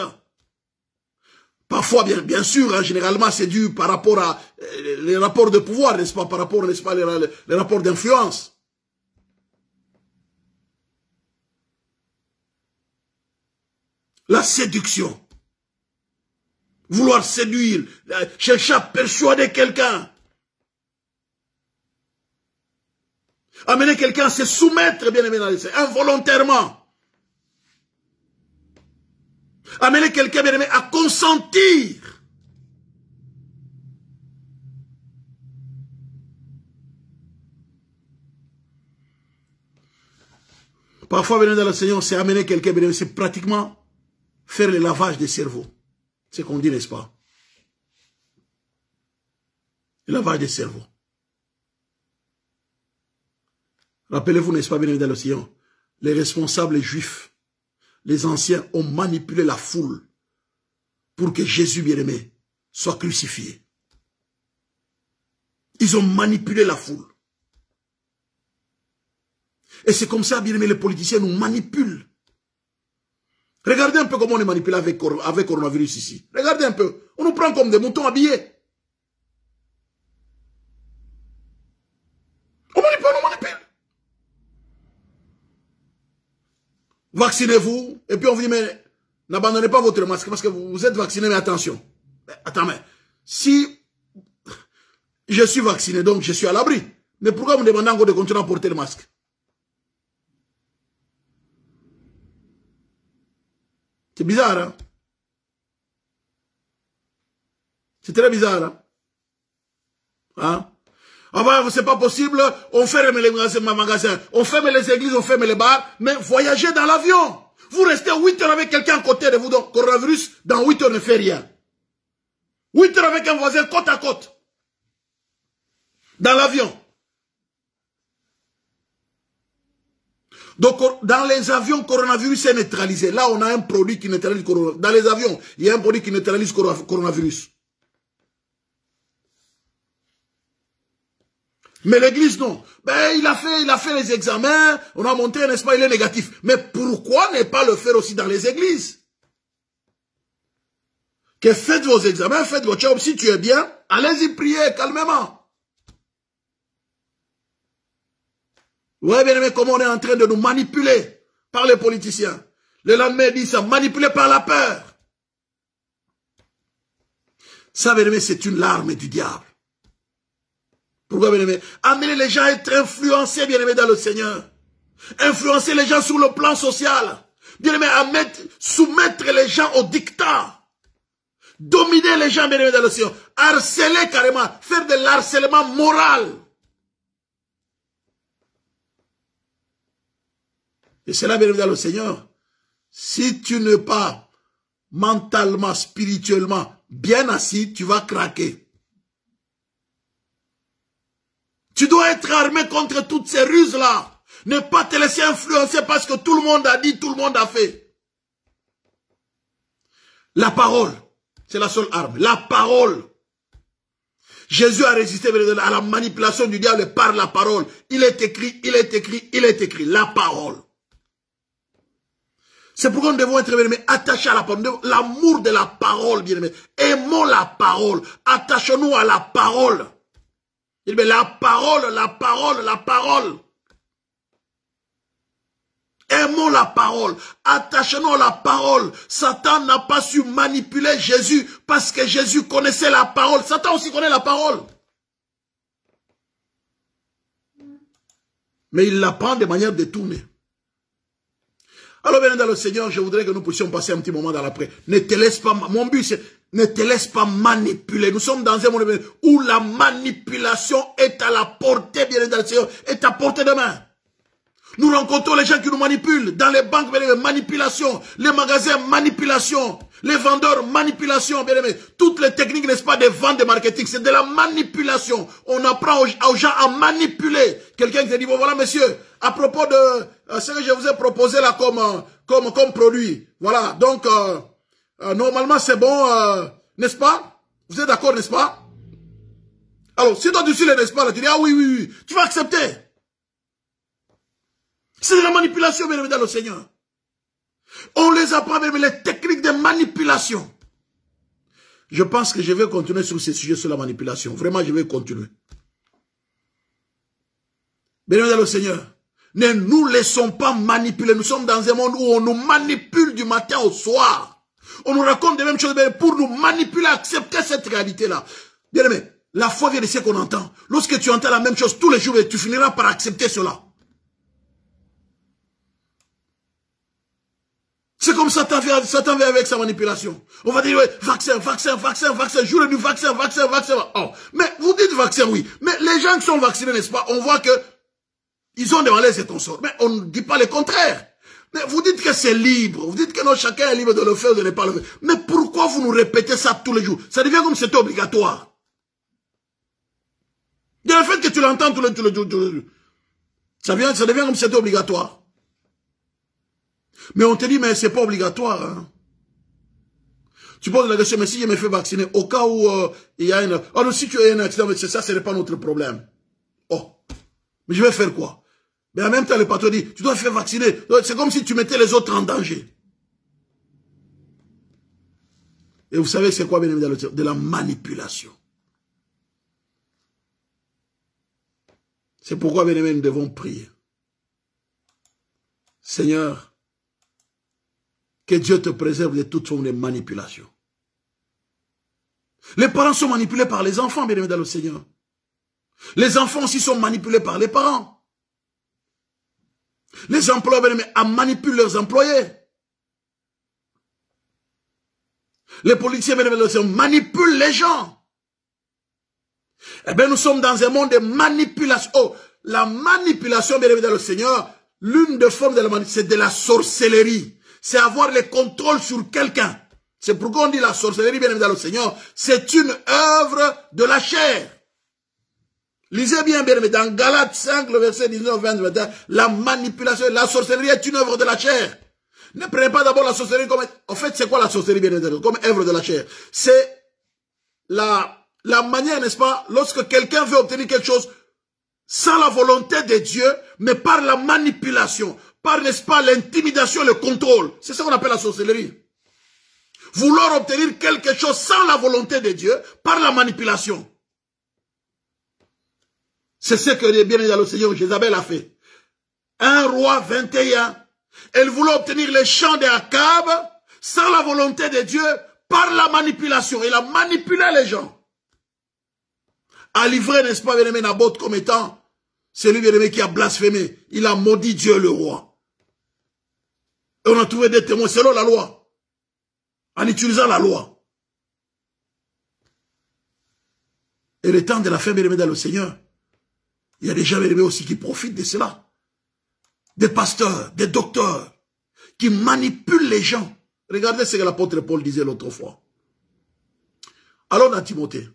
Parfois, bien sûr, hein, généralement, c'est dû par rapport à les rapports de pouvoir, n'est-ce pas, par rapport, n'est-ce pas, les rapports d'influence. La séduction. Vouloir séduire, chercher à persuader quelqu'un. Amener quelqu'un à se soumettre, bien aimé, involontairement. Amener quelqu'un, bien aimé, à consentir. Parfois, bien aimé dans le Seigneur, c'est amener quelqu'un, bien aimé, c'est pratiquement faire le lavage des cerveaux. C'est ce qu'on dit, n'est-ce pas? Le lavage des cerveaux. Rappelez-vous, n'est-ce pas, bien aimé dans le Seigneur, les responsables juifs, les anciens ont manipulé la foule pour que Jésus, bien-aimé, soit crucifié. Ils ont manipulé la foule. Et c'est comme ça, bien-aimé, les politiciens nous manipulent. Regardez un peu comment on est manipulé avec coronavirus ici. Regardez un peu. On nous prend comme des moutons habillés. On manipule. Vaccinez-vous, et puis on vous dit, mais n'abandonnez pas votre masque, parce que vous êtes vacciné, mais attention. Mais, attends, mais si je suis vacciné, donc je suis à l'abri, mais pourquoi vous me demandez encore de continuer à porter le masque? C'est bizarre, hein? C'est très bizarre, hein? Hein? Ah bah, c'est pas possible, on ferme les magasins, on ferme les églises, on ferme les bars, mais voyagez dans l'avion. Vous restez 8 heures avec quelqu'un à côté de vous, donc coronavirus, dans 8 heures ne fait rien. 8 heures avec un voisin côte à côte. Dans l'avion. Donc, dans les avions, coronavirus est neutralisé. Là, on a un produit qui neutralise le coronavirus. Dans les avions, il y a un produit qui neutralise le coronavirus. Mais l'église, non. Ben, il a fait les examens, on a montré, n'est-ce pas, il est négatif. Mais pourquoi ne pas le faire aussi dans les églises? Que faites vos examens, faites votre job, si tu es bien, allez-y prier calmement. Vous voyez bien aimé comment on est en train de nous manipuler par les politiciens. Le lendemain dit ça, manipulé par la peur. Ça, bien aimé, c'est une larme du diable. Pourquoi, bien aimé? Amener les gens à être influencés, bien aimé, dans le Seigneur. Influencer les gens sur le plan social. Bien-aimé, à soumettre les gens au dictat. Dominer les gens, bien-aimé, dans le Seigneur. Harceler carrément. Faire de l'harcèlement moral. Et c'est là, bien-aimé, dans le Seigneur. Si tu n'es pas mentalement, spirituellement bien assis, tu vas craquer. Tu dois être armé contre toutes ces ruses-là. Ne pas te laisser influencer parce que tout le monde a dit, tout le monde a fait. La parole, c'est la seule arme. La parole. Jésus a résisté à la manipulation du diable par la parole. Il est écrit, il est écrit, il est écrit. La parole. C'est pourquoi nous devons être attachés à la parole. L'amour de la parole, bien aimé. Aimons la parole. Attachons-nous à la parole. La parole, la parole, la parole. Aimons la parole. Attachons-nous à la parole. Satan n'a pas su manipuler Jésus parce que Jésus connaissait la parole. Satan aussi connaît la parole. Mais il la prend de manière détournée. Alors, bien dans le Seigneur, je voudrais que nous puissions passer un petit moment dans l'après. Ne te laisse pas, mon but c'est, ne te laisse pas manipuler. Nous sommes dans un monde où la manipulation est à la portée, bien dans le Seigneur, est à portée de main. Nous rencontrons les gens qui nous manipulent. Dans les banques, bien aimé, manipulation. Les magasins, manipulation. Les vendeurs, manipulation, bien aimé. Toutes les techniques, n'est-ce pas, des ventes de marketing, c'est de la manipulation. On apprend aux gens à manipuler. Quelqu'un qui te dit, bon voilà, monsieur, à propos de ce que je vous ai proposé là comme produit. Voilà, donc, normalement, c'est bon, n'est-ce pas? Vous êtes d'accord, n'est-ce pas? Alors, si toi, tu suis le n'est-ce pas, là, tu dis, ah oui, oui, oui, tu vas accepter. C'est de la manipulation, bien aimé, dans le Seigneur. On les apprend, bien aimé, les techniques de manipulation. Je pense que je vais continuer sur ces sujets sur la manipulation. Vraiment, je vais continuer. Bien aimé, dans le Seigneur, ne nous laissons pas manipuler. Nous sommes dans un monde où on nous manipule du matin au soir. On nous raconte les mêmes choses pour nous manipuler, accepter cette réalité-là. Bien aimé, la foi vient de ce qu'on entend. Lorsque tu entends la même chose tous les jours, tu finiras par accepter cela. C'est comme Satan vient avec sa manipulation. On va dire, ouais, vaccin, vaccin, vaccin, vaccin, jour et nuit, vaccin, vaccin, vaccin. Oh. Mais vous dites vaccin, oui. Mais les gens qui sont vaccinés, n'est-ce pas, on voit que ils ont des malaises et consorts. Mais on ne dit pas le contraire. Mais vous dites que c'est libre. Vous dites que non, chacun est libre de le faire ou de ne pas le faire. Mais pourquoi vous nous répétez ça tous les jours? Ça devient comme si c'était obligatoire. Il y a le fait que tu l'entends tous les jours. Ça devient comme si c'était obligatoire. Mais on te dit, mais c'est pas obligatoire. Hein. Tu poses la question, mais si je me fais vacciner, au cas où il y a une... Alors si tu as un accident, c'est ça, ce n'est pas notre problème. Oh, mais je vais faire quoi? Mais en même temps, le patron dit, tu dois te faire vacciner. C'est comme si tu mettais les autres en danger. Et vous savez c'est quoi, bien évidemment, de la manipulation. C'est pourquoi, bien aimé, nous devons prier. Seigneur, que Dieu te préserve de toute forme de manipulation. Les parents sont manipulés par les enfants, bien aimés dans le Seigneur. Les enfants aussi sont manipulés par les parents. Les employés, bien aimés, manipulent leurs employés. Les policiers, bien aimés dans le Seigneur, manipulent les gens. Eh bien, nous sommes dans un monde de manipulation. Oh, la manipulation, bien aimés dans le Seigneur, l'une des formes de la manipulation, c'est de la sorcellerie. C'est avoir le contrôle sur quelqu'un. C'est pourquoi on dit la sorcellerie, bien évidemment, dans le Seigneur, c'est une œuvre de la chair. Lisez bien, bien évidemment, dans Galates 5, le verset 19, 20, 21, la manipulation, la sorcellerie est une œuvre de la chair. Ne prenez pas d'abord la sorcellerie comme... En fait, c'est quoi la sorcellerie, bien évidemment, comme œuvre de la chair? C'est la manière, n'est-ce pas, lorsque quelqu'un veut obtenir quelque chose sans la volonté de Dieu, mais par la manipulation. Par, n'est-ce pas, l'intimidation, le contrôle. C'est ça qu'on appelle la sorcellerie. Vouloir obtenir quelque chose sans la volonté de Dieu, par la manipulation. C'est ce que bien dans le Seigneur Jézabel a fait. 1 Roi 21. Elle voulait obtenir les champs d'Akab sans la volonté de Dieu, par la manipulation. Elle a manipulé les gens. A livré, n'est-ce pas, bien-aimé, Naboth comme étant celui, bien-aimé, qui a blasphémé. Il a maudit Dieu le roi. Et on a trouvé des témoins selon la loi. En utilisant la loi. Et le temps de la fin, bien aimé dans le Seigneur, il y a des gens, bien aimés aussi, qui profitent de cela. Des pasteurs, des docteurs, qui manipulent les gens. Regardez ce que l'apôtre Paul disait l'autre fois. Alors dans Timothée,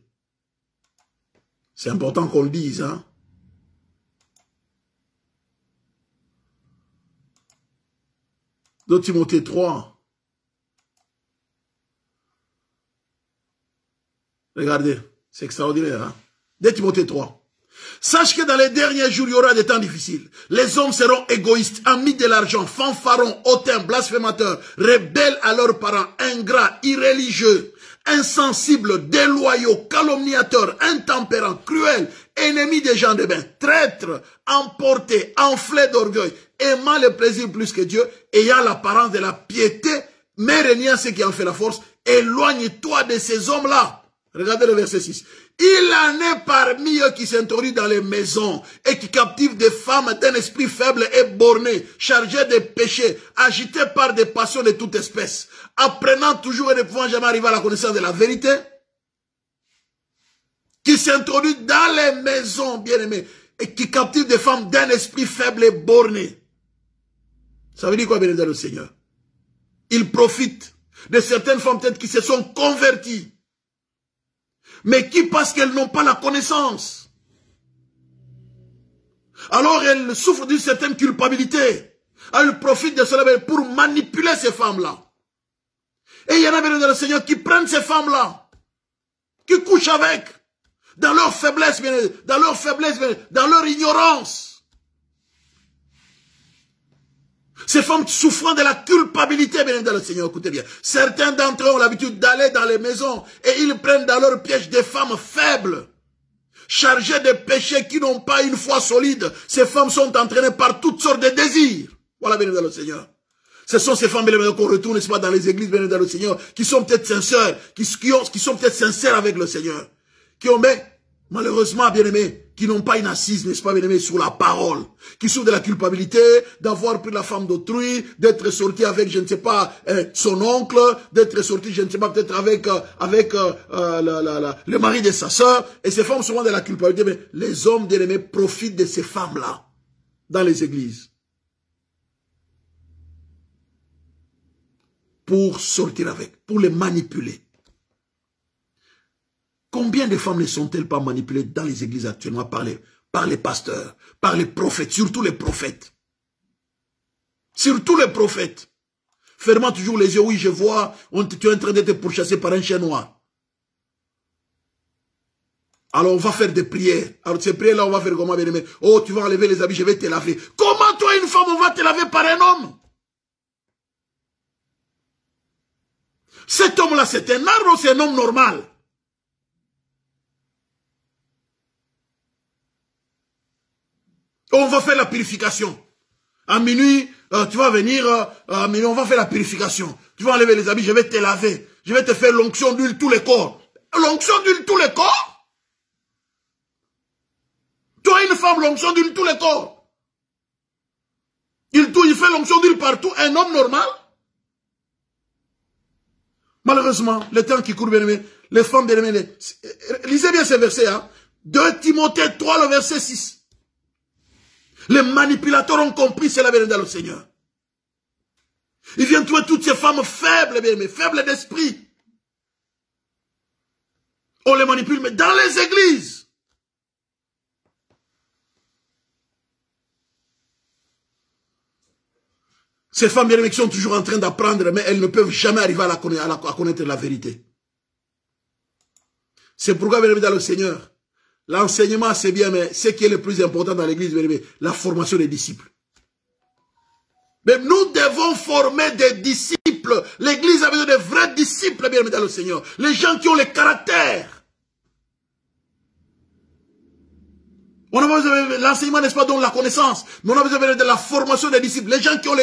c'est important qu'on le dise, hein. Dans Timothée 3, regardez, c'est extraordinaire, hein. De Timothée 3. Sache que dans les derniers jours, il y aura des temps difficiles. Les hommes seront égoïstes, amis de l'argent, fanfarons, hautains, blasphémateurs, rebelles à leurs parents, ingrats, irréligieux, insensibles, déloyaux, calomniateurs, intempérants, cruels, ennemis des gens de bien, traîtres, emportés, enflés d'orgueil, aimant le plaisir plus que Dieu, ayant l'apparence de la piété, mais régnant ce qui en fait la force. Éloigne-toi de ces hommes-là. Regardez le verset 6. Il en est parmi eux qui s'introduisent dans les maisons et qui captivent des femmes d'un esprit faible et borné, chargées de péchés, agitées par des passions de toute espèce, apprenant toujours et ne pouvant jamais arriver à la connaissance de la vérité, qui s'introduisent dans les maisons, bien-aimés, et qui captivent des femmes d'un esprit faible et borné. Ça veut dire quoi, bien-aimés dans le Seigneur? Ils profitent de certaines femmes peut-être qui se sont converties, mais qui, parce qu'elles n'ont pas la connaissance, alors elles souffrent d'une certaine culpabilité. Elles profitent de cela pour manipuler ces femmes-là. Et il y en a bien dans le Seigneur qui prennent ces femmes-là, qui couchent avec, dans leur faiblesse, dans leur ignorance. Ces femmes souffrant de la culpabilité, bien dans le Seigneur, écoutez bien. Certains d'entre eux ont l'habitude d'aller dans les maisons et ils prennent dans leur piège des femmes faibles, chargées de péchés qui n'ont pas une foi solide. Ces femmes sont entraînées par toutes sortes de désirs. Voilà, bien dans le Seigneur. Ce sont ces femmes, bien qu'on retrouve, n'est-ce pas, dans les églises, bien dans le Seigneur, qui sont peut-être sincères, qui sont peut-être sincères avec le Seigneur, qui ont, mais, malheureusement, bien aimés, qui n'ont pas une assise, n'est-ce pas, bien aimé, sur la parole, qui souffrent de la culpabilité, d'avoir pris la femme d'autrui, d'être sorti avec, je ne sais pas, son oncle, d'être sorti, je ne sais pas, peut-être avec le mari de sa sœur, et ces femmes souvent de la culpabilité, mais les hommes, bien aimés, profitent de ces femmes-là, dans les églises, pour sortir avec, pour les manipuler. Combien de femmes ne sont-elles pas manipulées dans les églises actuellement par les pasteurs, par les prophètes, surtout les prophètes. Surtout les prophètes. Fermant toujours les yeux, oui, je vois, tu es en train d'être pourchassé par un chien noir. Alors on va faire des prières. Alors ces prières-là, on va faire comment, bien aimé? Oh, tu vas enlever les habits, je vais te laver. Comment toi, une femme, on va te laver par un homme? Cet homme-là, c'est un arbre ou c'est un homme normal? On va faire la purification. À minuit, tu vas venir, à minuit, on va faire la purification. Tu vas enlever les habits, je vais te laver. Je vais te faire l'onction d'huile tous les corps. L'onction d'huile tous les corps? Toi, une femme, l'onction d'huile tous les corps. Il fait l'onction d'huile partout. Un homme normal? Malheureusement, le temps qui court, bien aimé, les femmes, bien aimées, lisez bien ces versets, hein. 2 Timothée 3, le verset 6. Les manipulateurs ont compris cela, bien dans le Seigneur. Ils viennent trouver toutes ces femmes faibles, bien aimées, faibles d'esprit. On les manipule, mais dans les églises. Ces femmes, bien aimées, qui sont toujours en train d'apprendre, mais elles ne peuvent jamais arriver à connaître la vérité. C'est pourquoi, bien aimé, dans le Seigneur, l'enseignement, c'est bien, mais ce qui est le plus important dans l'église, la formation des disciples. Mais nous devons former des disciples. L'église a besoin de vrais disciples, bien dans le Seigneur. Les gens qui ont le caractère. On a besoin de l'enseignement, n'est-ce pas, dont la connaissance. Mais on a besoin de la formation des disciples. Les gens qui ont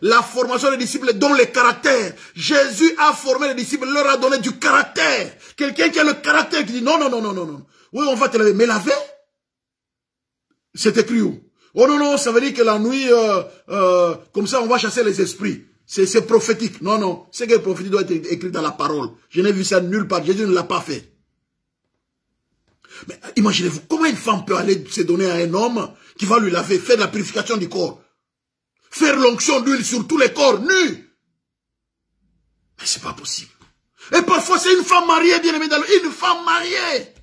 la formation des disciples dont le caractère. Jésus a formé les disciples, leur a donné du caractère. Quelqu'un qui a le caractère qui dit non, non, non, non, non, non. Oui, on va te laver. Mais laver? C'est écrit où? Oh non, non, ça veut dire que la nuit, comme ça, on va chasser les esprits. c'est prophétique. Non, non. Ce qui est prophétique doit être écrit dans la parole. Je n'ai vu ça nulle part. Jésus ne l'a pas fait. Mais imaginez-vous, comment une femme peut aller se donner à un homme qui va lui laver, faire la purification du corps, faire l'onction d'huile sur tous les corps, nus. Mais c'est pas possible. Et parfois c'est une femme mariée, bien aimé, une femme mariée.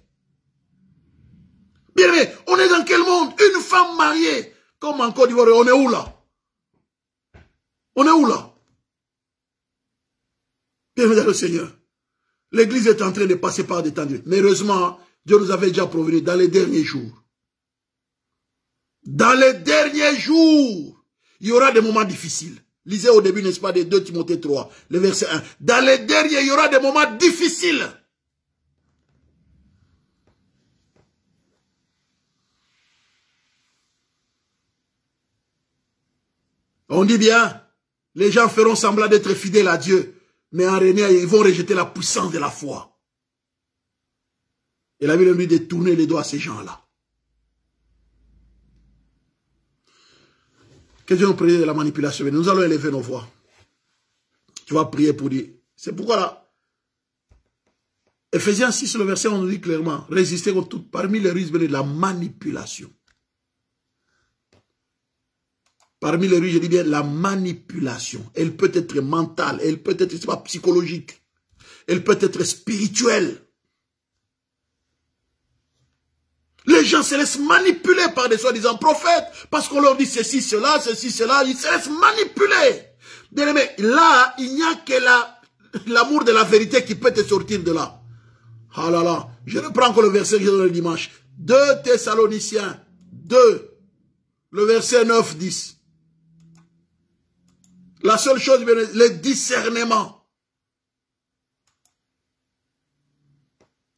Bien aimé, on est dans quel monde? Une femme mariée. Comme en Côte d'Ivoire, on est où là? On est où là? Bien aimé dans le Seigneur. L'église est en train de passer par des temps de... Mais heureusement, Dieu nous avait déjà provenu dans les derniers jours. Dans les derniers jours, il y aura des moments difficiles. Lisez au début, n'est-ce pas, de 2 Timothée 3, le verset 1. Dans les derniers, il y aura des moments difficiles. On dit bien, les gens feront semblant d'être fidèles à Dieu, mais en réalité, ils vont rejeter la puissance de la foi. Et la Bible nous dit de tourner les doigts à ces gens-là. Que Dieu nous prie de la manipulation. Nous allons élever nos voix. Tu vas prier pour dire. C'est pourquoi là, Ephésiens 6, le verset, on nous dit clairement, résister contre tout, parmi les ruses de la manipulation. Parmi les ruses, je dis bien la manipulation. Elle peut être mentale, elle peut être, c'est pas psychologique. Elle peut être spirituelle. Les gens se laissent manipuler par des soi-disant prophètes, parce qu'on leur dit ceci, cela, ils se laissent manipuler. Bien aimé, là, il n'y a que l'amour de la vérité qui peut te sortir de là. Ah là là, je reprends encore le verset que j'ai donné le dimanche. 2 Thessaloniciens 2, le verset 9-10. La seule chose, le discernement.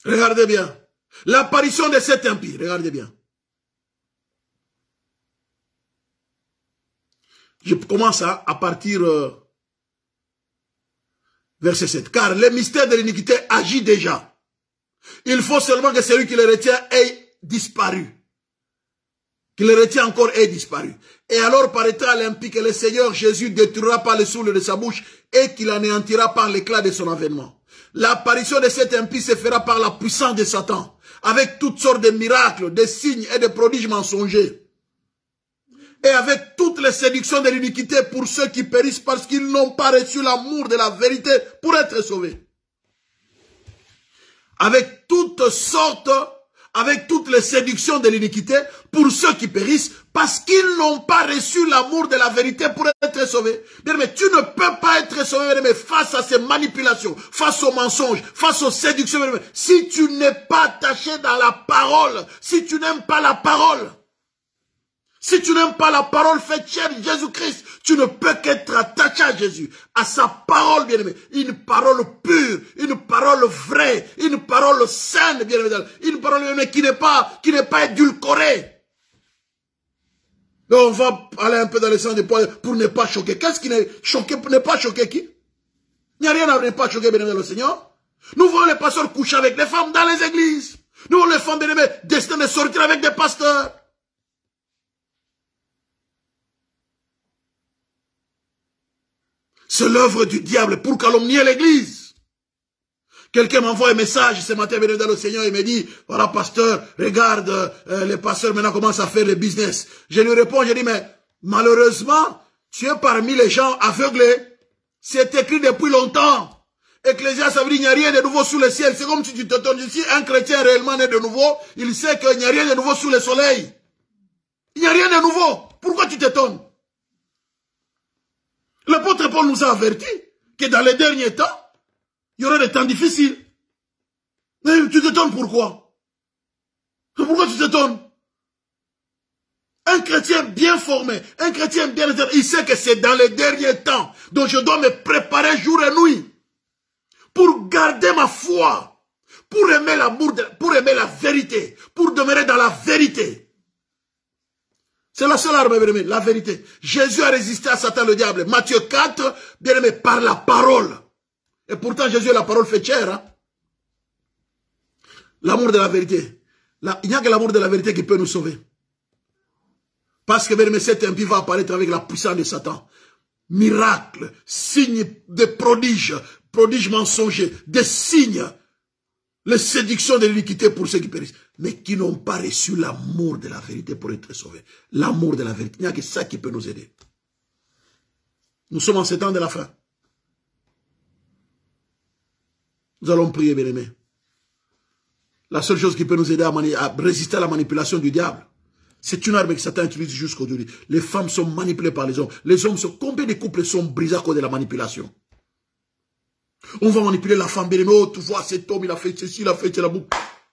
Regardez bien. L'apparition de cet impie, regardez bien. Je commence à partir verset 7. Car le mystère de l'iniquité agit déjà. Il faut seulement que celui qui le retient ait disparu. Qui le retient encore ait disparu. Et alors paraîtra à l'impie que le Seigneur Jésus détruira par le souffle de sa bouche et qu'il anéantira par l'éclat de son avènement. L'apparition de cet impie se fera par la puissance de Satan, avec toutes sortes de miracles, de signes et de prodiges mensongers. Et avec toutes les séductions de l'iniquité pour ceux qui périssent parce qu'ils n'ont pas reçu l'amour de la vérité pour être sauvés. Avec toutes sortes, avec toutes les séductions de l'iniquité pour ceux qui périssent parce qu'ils n'ont pas reçu l'amour de la vérité pour être sauvés. Mais tu ne peux pas être sauvé mais face à ces manipulations, face aux mensonges, face aux séductions. Si tu n'es pas attaché dans la parole, si tu n'aimes pas la parole, si tu n'aimes pas la parole faite chère de Jésus-Christ, tu ne peux qu'être attaché à Jésus, à sa parole, bien-aimé. Une parole pure, une parole vraie, une parole saine, bien-aimé. Une parole, bien-aimé, qui n'est pas édulcorée. Donc on va aller un peu dans le sens des points pour ne pas choquer. Qu'est-ce qui n'est choqué pour ne pas choquer qui? Il n'y a rien à ne pas choquer, bien-aimé, le Seigneur. Nous voyons les pasteurs coucher avec les femmes dans les églises. Nous voyons les femmes, bien-aimé, destinées de sortir avec des pasteurs. C'est l'œuvre du diable pour calomnier l'église. Quelqu'un m'envoie un message ce matin, bien dans le Seigneur, il me dit, voilà pasteur, regarde, les pasteurs maintenant commencent à faire le business. Je lui réponds, je dis, mais malheureusement, tu es parmi les gens aveuglés. C'est écrit depuis longtemps. Ecclésiaste, ça veut dire, il n'y a rien de nouveau sous le ciel. C'est comme si tu te tournes ici, un chrétien réellement né de nouveau, il sait qu'il n'y a rien de nouveau sous le soleil. Il n'y a rien de nouveau. Pourquoi tu t'étonnes? L'apôtre Paul nous a averti que dans les derniers temps, il y aura des temps difficiles. Mais tu t'étonnes pourquoi? Pourquoi tu t'étonnes? Un chrétien bien formé, un chrétien bien établi, il sait que c'est dans les derniers temps. Donc je dois me préparer jour et nuit pour garder ma foi, pour aimer l'amour, pour aimer la vérité, pour demeurer dans la vérité. C'est la seule arme, bien aimé, la vérité. Jésus a résisté à Satan le diable. Matthieu 4, bien aimé, par la parole. Et pourtant, Jésus est la parole fait chair. Hein? L'amour de la vérité. Il n'y a que l'amour de la vérité qui peut nous sauver. Parce que, bien aimé, cet impie va apparaître avec la puissance de Satan. miracles, signes de prodiges, prodiges mensongers, des signes, les séductions de l'iniquité pour ceux qui périssent, mais qui n'ont pas reçu l'amour de la vérité pour être sauvés. L'amour de la vérité, il n'y a que ça qui peut nous aider. Nous sommes en ces temps de la fin. Nous allons prier, bien-aimés. La seule chose qui peut nous aider à résister à la manipulation du diable, c'est une arme que Satan utilise jusqu'aujourd'hui. Les femmes sont manipulées par les hommes. Les hommes sont... Combien de couples sont brisés à cause de la manipulation? On va manipuler la femme, bien-aimée. Oh, tu vois, cet homme, il a fait ceci, il a fait cela.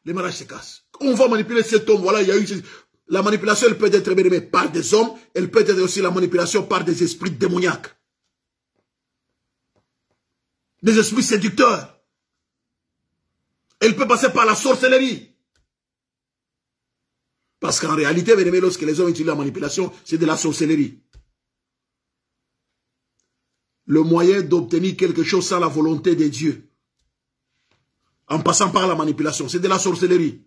Les mariages se cassent. On va manipuler cet homme. Voilà, il y a eu... La manipulation, elle peut être, bien-aimée, par des hommes. Elle peut être aussi la manipulation par des esprits démoniaques. Des esprits séducteurs. Elle peut passer par la sorcellerie. Parce qu'en réalité, bien aimé, lorsque les hommes utilisent la manipulation, c'est de la sorcellerie. Le moyen d'obtenir quelque chose sans la volonté de Dieu, en passant par la manipulation, c'est de la sorcellerie.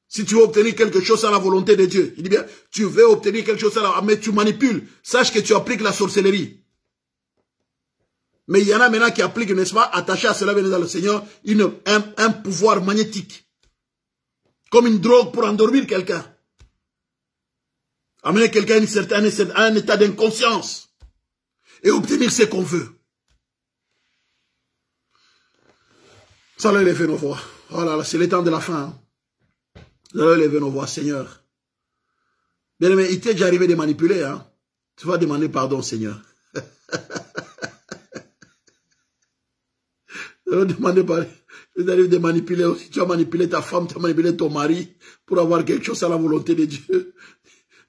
Si tu veux obtenir quelque chose sans la volonté de Dieu, il dit bien, tu veux obtenir quelque chose sans la... mais tu manipules, sache que tu appliques la sorcellerie. Mais il y en a maintenant qui appliquent, n'est-ce pas, attaché à cela, venez dans le Seigneur, un pouvoir magnétique. Comme une drogue pour endormir quelqu'un. Amener quelqu'un à un état d'inconscience. Et obtenir ce qu'on veut. Ça allons lever nos voix. Oh là là, c'est le temps de la fin. Hein. Nous allons lever nos voix, Seigneur. Bien aimé, il t'est déjà arrivé de manipuler. Hein? Tu vas demander pardon, Seigneur. Demandez pas, tu arrives de manipuler aussi. Tu as manipulé ta femme, tu as manipulé ton mari pour avoir quelque chose à la volonté de Dieu.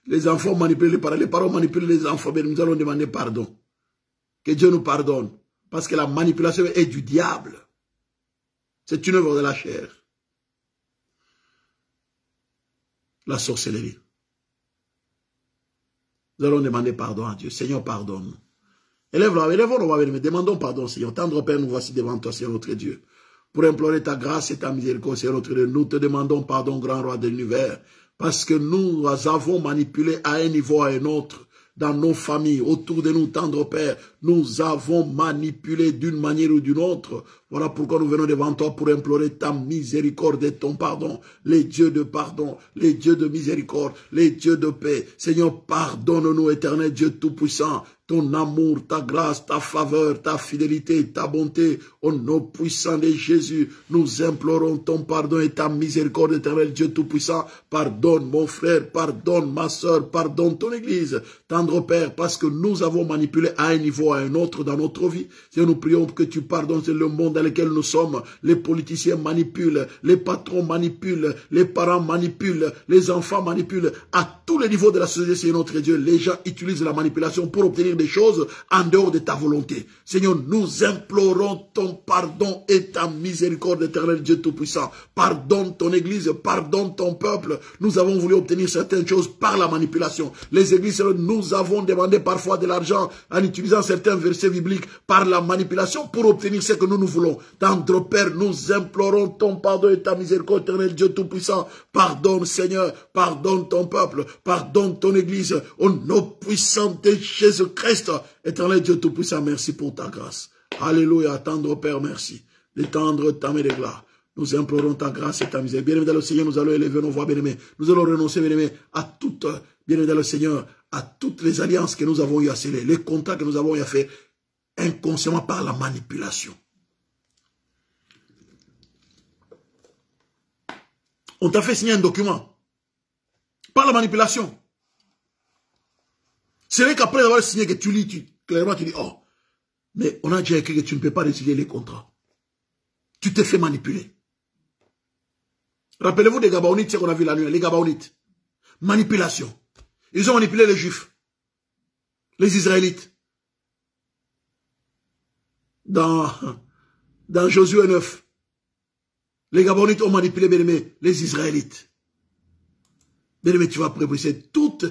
Les enfants manipulent les parents manipulent les enfants. Mais nous allons demander pardon. Que Dieu nous pardonne. Parce que la manipulation est du diable. C'est une œuvre de la chair. La sorcellerie. Nous allons demander pardon à Dieu. Seigneur, pardonne-nous. Élève-nous, demandons pardon, Seigneur. Tendre Père, nous voici devant toi, Seigneur notre Dieu. Pour implorer ta grâce et ta miséricorde, Seigneur notre Dieu. Nous te demandons pardon, grand roi de l'univers. Parce que nous avons manipulé à un niveau ou à un autre. Dans nos familles, autour de nous, tendre Père, nous avons manipulé d'une manière ou d'une autre. Voilà pourquoi nous venons devant toi pour implorer ta miséricorde et ton pardon. Les dieux de pardon, les dieux de miséricorde, les dieux de paix. Seigneur, pardonne-nous, éternel Dieu tout-puissant. Ton amour, ta grâce, ta faveur, ta fidélité, ta bonté, au nom puissant de Jésus, nous implorons ton pardon et ta miséricorde, éternel Dieu Tout-Puissant. Pardonne mon frère, pardonne ma soeur, pardonne ton Église. Tendre Père, parce que nous avons manipulé à un niveau ou à un autre dans notre vie. Seigneur, nous prions que tu pardonnes le monde dans lequel nous sommes. Les politiciens manipulent, les patrons manipulent, les parents manipulent, les enfants manipulent. À tous les niveaux de la société, Seigneur notre Dieu, les gens utilisent la manipulation pour obtenir des choses en dehors de ta volonté. Seigneur, nous implorons ton pardon et ta miséricorde, éternel Dieu Tout-Puissant. Pardonne ton Église, pardonne ton peuple. Nous avons voulu obtenir certaines choses par la manipulation. Les églises, nous avons demandé parfois de l'argent en utilisant certains versets bibliques par la manipulation pour obtenir ce que nous voulons. Tendre Père, nous implorons ton pardon et ta miséricorde, éternel Dieu Tout-Puissant. Pardonne, Seigneur, pardonne ton peuple, pardonne ton Église, au nom puissant de Jésus-Christ. Éternel Dieu Tout-Puissant, merci pour ta grâce. Alléluia, tendre Père, merci. D'étendre ta main de gloire. Nous implorons ta grâce et ta misère. Bien-aimé dans le Seigneur, nous allons élever nos voix, bien-aimés. Nous allons renoncer, bien-aimés, à toutes, bien-aimé dans le Seigneur, à toutes les alliances que nous avons eu à sceller, les contrats que nous avons eu à faire inconsciemment par la manipulation. On t'a fait signer un document par la manipulation. C'est vrai qu'après avoir signé que tu lis, clairement tu dis, oh, mais on a déjà écrit que tu ne peux pas résilier les contrats. Tu t'es fait manipuler. Rappelez-vous des Gabaonites, c'est qu'on a vu la nuit, les Gabaonites. Manipulation. Ils ont manipulé les Juifs, les Israélites. Dans Josué 9, les Gabaonites ont manipulé, bien aimé, les Israélites. Bien aimé, tu vas préparer toutes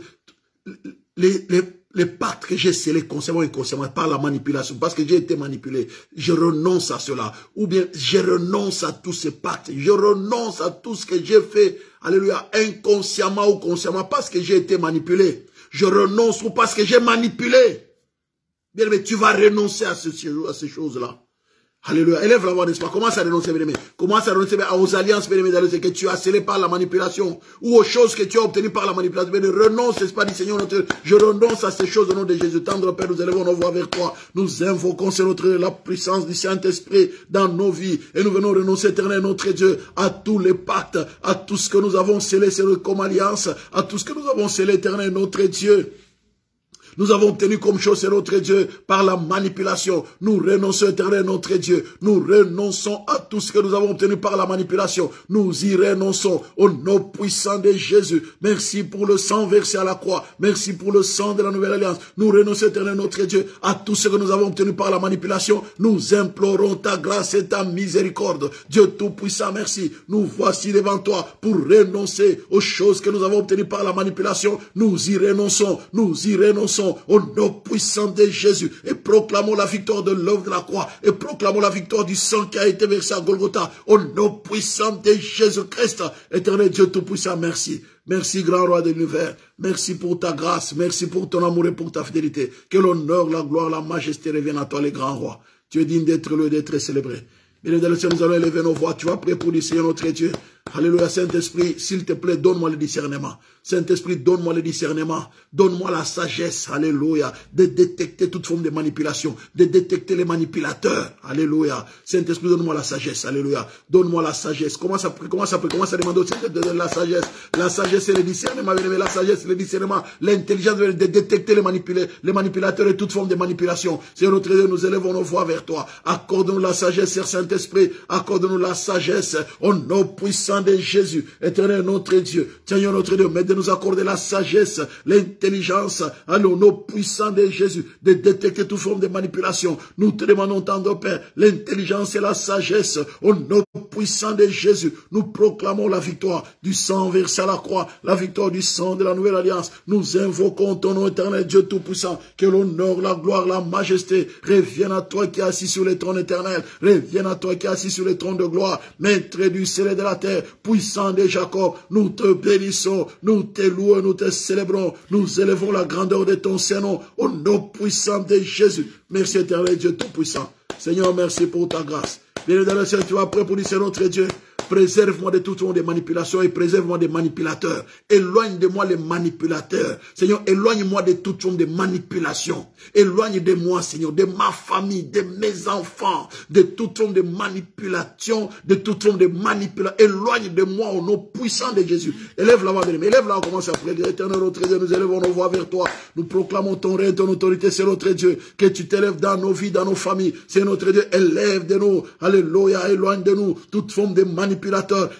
les pactes que j'ai scellés consciemment et inconsciemment par la manipulation, parce que j'ai été manipulé, je renonce à cela. Ou bien, je renonce à tous ces pactes, je renonce à tout ce que j'ai fait, alléluia, inconsciemment ou consciemment, parce que j'ai été manipulé. Je renonce ou parce que j'ai manipulé. Bien aimé, tu vas renoncer à ces choses-là. Alléluia. Élève la voix, n'est-ce pas? Commence à renoncer, bien aimé. Commence à renoncer aux alliances, bien aimé, dans que tu as scellées par la manipulation, ou aux choses que tu as obtenues par la manipulation. Bien aimé, renonce, n'est-ce pas, dit Seigneur notre Dieu. Je renonce à ces choses au nom de Jésus. Tendre Père, nous élevons nos voix vers toi. Nous invoquons, c'est notre la puissance du Saint-Esprit dans nos vies. Et nous venons renoncer, éternel notre Dieu, à tous les pactes, à tout ce que nous avons scellé, c'est comme alliance, à tout ce que nous avons scellé, éternel notre Dieu. Nous avons obtenu comme chose, c'est notre Dieu, par la manipulation. Nous renonçons, éternel notre Dieu. Nous renonçons à tout ce que nous avons obtenu par la manipulation. Nous y renonçons au nom puissant de Jésus. Merci pour le sang versé à la croix. Merci pour le sang de la nouvelle alliance. Nous renonçons, éternel notre Dieu, à tout ce que nous avons obtenu par la manipulation. Nous implorons ta grâce et ta miséricorde. Dieu tout-puissant, merci. Nous voici devant toi pour renoncer aux choses que nous avons obtenues par la manipulation. Nous y renonçons. Nous y renonçons. Au nom puissant de Jésus, et proclamons la victoire de l'œuvre de la croix, et proclamons la victoire du sang qui a été versé à Golgotha, au nom puissant de Jésus-Christ. Éternel Dieu tout-puissant, merci. Merci, grand roi de l'univers. Merci pour ta grâce, merci pour ton amour et pour ta fidélité. Que l'honneur, la gloire, la majesté reviennent à toi, les grands rois. Tu es digne d'être loué, d'être célébré. Mesdames et messieurs, nous allons élever nos voix. Tu vas prier pour le Seigneur notre Dieu. Alléluia, Saint-Esprit, s'il te plaît, donne-moi le discernement. Saint-Esprit, donne-moi le discernement. Donne-moi la sagesse, alléluia, de détecter toute forme de manipulation, de détecter les manipulateurs. Alléluia. Saint-Esprit, donne-moi la sagesse, alléluia. Donne-moi la sagesse. Commence à demander au Seigneur de donner la sagesse. La sagesse et le discernement, la sagesse et le discernement, l'intelligence de détecter les manipulateurs et toute forme de manipulation. Seigneur notre Dieu, nous élevons nos voix vers toi. Accorde-nous la sagesse, Seigneur Saint-Esprit. Accorde-nous la sagesse au nom puissant de Jésus, éternel notre Dieu. Seigneur notre Dieu, mais de nous accorder la sagesse, l'intelligence, au nom puissant de Jésus, de détecter toute forme de manipulation. Nous te demandons, tendre Père, l'intelligence et la sagesse, au nom puissant de Jésus. Nous proclamons la victoire du sang versé à la croix, la victoire du sang de la nouvelle alliance. Nous invoquons ton nom, éternel Dieu tout-puissant, que l'honneur, la gloire, la majesté reviennent à toi qui es assis sur les trônes éternels, reviennent à toi qui es assis sur les trônes de gloire, maître du ciel et de la terre, puissant de Jacob. Nous te bénissons, nous te louons, nous te célébrons, nous élevons la grandeur de ton Saint-Nom au nom puissant de Jésus. Merci éternel Dieu tout-puissant. Seigneur, merci pour ta grâce. Bien dans le ciel, tu vas prêt pour dire, c'est notre Dieu. Préserve-moi de tout forme de manipulation et préserve-moi des manipulateurs. Éloigne de moi les manipulateurs. Seigneur, éloigne-moi de toute forme de manipulation. Éloigne de moi, Seigneur, de ma famille, de mes enfants, de toute forme de manipulation, de toute forme de manipulation. Éloigne de moi au nom puissant de Jésus. Élève la voix, élève la voix, commence à prier. Éternel notre Dieu, nous élevons nos voix vers toi. Nous proclamons ton règne, ton autorité, c'est notre Dieu. Que tu t'élèves dans nos vies, dans nos familles. C'est notre Dieu, élève de nous. Alléluia, éloigne de nous toute forme de manipulation.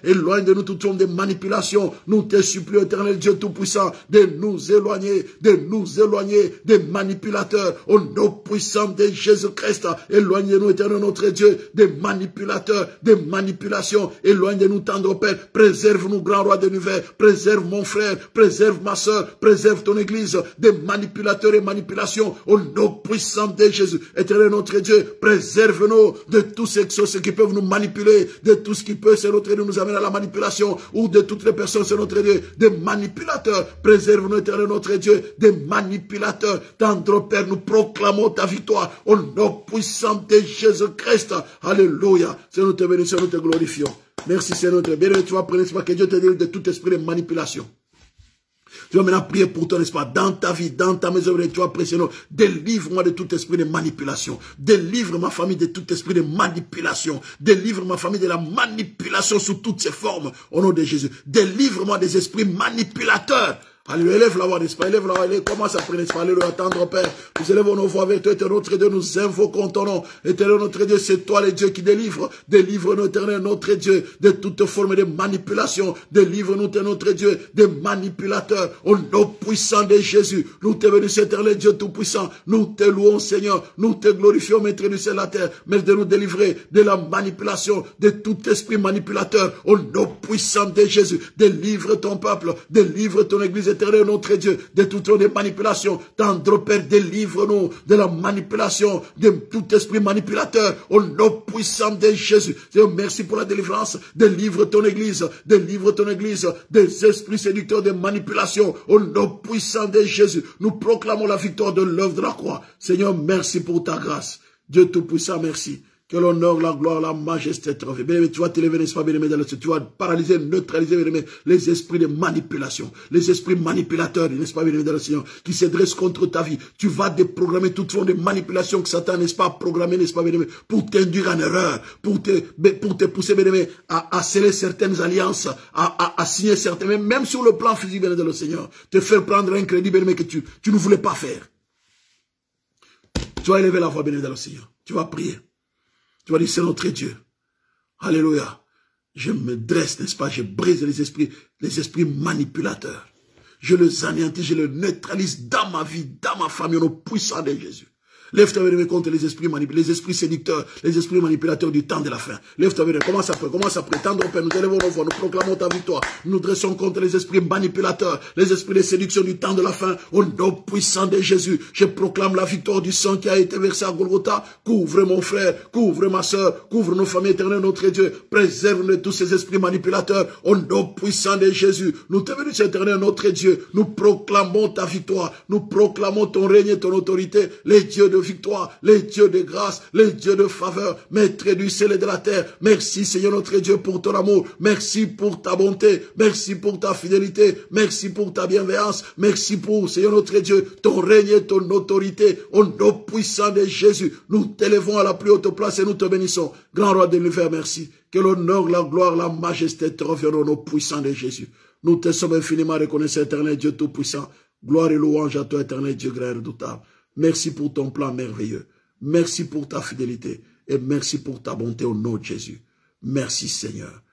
Éloigne de nous toute forme de manipulation. Nous te supplions, éternel Dieu tout-puissant, de nous éloigner des manipulateurs. Au nom puissant de Jésus-Christ, éloigne de nous, éternel notre Dieu, des manipulateurs, des manipulations. Éloigne de nous, tendre Père. Préserve-nous, grand roi de l'univers. Préserve mon frère, préserve ma soeur, préserve ton église des manipulateurs et manipulations. Au nom puissant de Jésus, éternel notre Dieu, préserve-nous de tous ceux qui peuvent nous manipuler, de tout ce qui peut, c'est notre Dieu, nous amène à la manipulation, ou de toutes les personnes, c'est notre Dieu, des manipulateurs. Préserve-nous, éternel notre Dieu, des manipulateurs. Tendre Père, nous proclamons ta victoire au nom puissant de Jésus-Christ. Alléluia. Seigneur, nous te bénissons, nous te glorifions. Merci, Seigneur, notre bien-aimé, tu vas prier, que Dieu te délivre de tout esprit de manipulation. Tu vas maintenant prier pour ton espoir dans ta vie, dans ta maison, tu vas prier, Seigneur, délivre-moi de tout esprit de manipulation. Délivre ma famille de tout esprit de manipulation. Délivre ma famille de la manipulation sous toutes ses formes, au nom de Jésus. Délivre-moi des esprits manipulateurs. Alléluia, élève la voix, n'est-ce pas? Élève la voix, commence à prier, n'est-ce pas? Alléluia, tendre Père. Nous élevons nos voix avec toi, éternel notre Dieu, nous invoquons ton nom. Éternel notre Dieu, c'est toi le Dieu qui délivre. Délivre-nous, éternel notre Dieu, de toute forme de manipulation. Délivre-nous, notre Dieu, des manipulateurs. Au nom puissant de Jésus, nous te bénissons, éternel Dieu tout-puissant. Nous te louons, Seigneur. Nous te glorifions, maître du ciel et de la terre. Mais de nous délivrer de la manipulation, de tout esprit manipulateur. Au nom puissant de Jésus, délivre ton peuple, délivre ton église, éternel, notre Dieu, de toutes les manipulations. Tendre Père, délivre-nous de la manipulation, de tout esprit manipulateur, au nom puissant de Jésus. Seigneur, merci pour la délivrance. Délivre ton Église des esprits séducteurs de manipulation, au nom puissant de Jésus. Nous proclamons la victoire de l'œuvre de la croix. Seigneur, merci pour ta grâce. Dieu Tout-Puissant, merci. Que l'honneur, la gloire, la majesté te reviennent. Bien-aimé, tu vas t'élever, n'est-ce pas, bien-aimé, tu vas paralyser, neutraliser, bien-aimé, les esprits de manipulation, les esprits manipulateurs, n'est-ce pas, bien-aimé, dans le Seigneur, qui se dressent contre ta vie. Tu vas déprogrammer toute forme de manipulation que Satan, n'est-ce pas, programmé, n'est-ce pas, bien-aimé, pour t'induire en erreur, pour te pousser, bien-aimé, à sceller certaines alliances, à signer certaines, même sur le plan physique, bien-aimé, dans le Seigneur, te faire prendre un crédit, bien-aimé, que tu ne voulais pas faire. Tu vas élever la voix, bien-aimé, dans le Seigneur. Tu vas prier. Tu vas dire, c'est notre Dieu. Alléluia. Je me dresse, n'est-ce pas? Je brise les esprits manipulateurs. Je les anéantis, je les neutralise dans ma vie, dans ma famille, au nom puissant de Jésus. Lève-toi, bien-aimé, contre les esprits manipulateurs, les esprits séducteurs, les esprits manipulateurs du temps de la fin. Lève-toi, bien-aimé, commence à prétendre, Père, nous élevons nos voix, nous proclamons ta victoire. Nous dressons contre les esprits manipulateurs, les esprits de séduction du temps de la fin, au nom puissant de Jésus. Je proclame la victoire du sang qui a été versé à Golgotha. Couvre mon frère, couvre ma soeur, couvre nos familles éternelles, notre Dieu. Préserve-nous de tous ces esprits manipulateurs, au nom puissant de Jésus. Nous te bénissons, éternel, notre Dieu. Nous proclamons ta victoire. Nous proclamons ton règne et ton autorité, les dieux de victoire, les dieux de grâce, les dieux de faveur, maître du ciel et de la terre. Merci, Seigneur notre Dieu, pour ton amour. Merci pour ta bonté. Merci pour ta fidélité. Merci pour ta bienveillance. Merci pour, Seigneur notre Dieu, ton règne et ton autorité. Au nom puissant de Jésus, nous t'élevons à la plus haute place et nous te bénissons. Grand roi de l'univers, merci. Que l'honneur, la gloire, la majesté te reviennent au nom puissant de Jésus. Nous te sommes infiniment reconnaissants, éternel Dieu tout-puissant. Gloire et louange à toi, éternel Dieu grand et redoutable. Merci pour ton plan merveilleux. Merci pour ta fidélité. Et merci pour ta bonté au nom de Jésus. Merci Seigneur.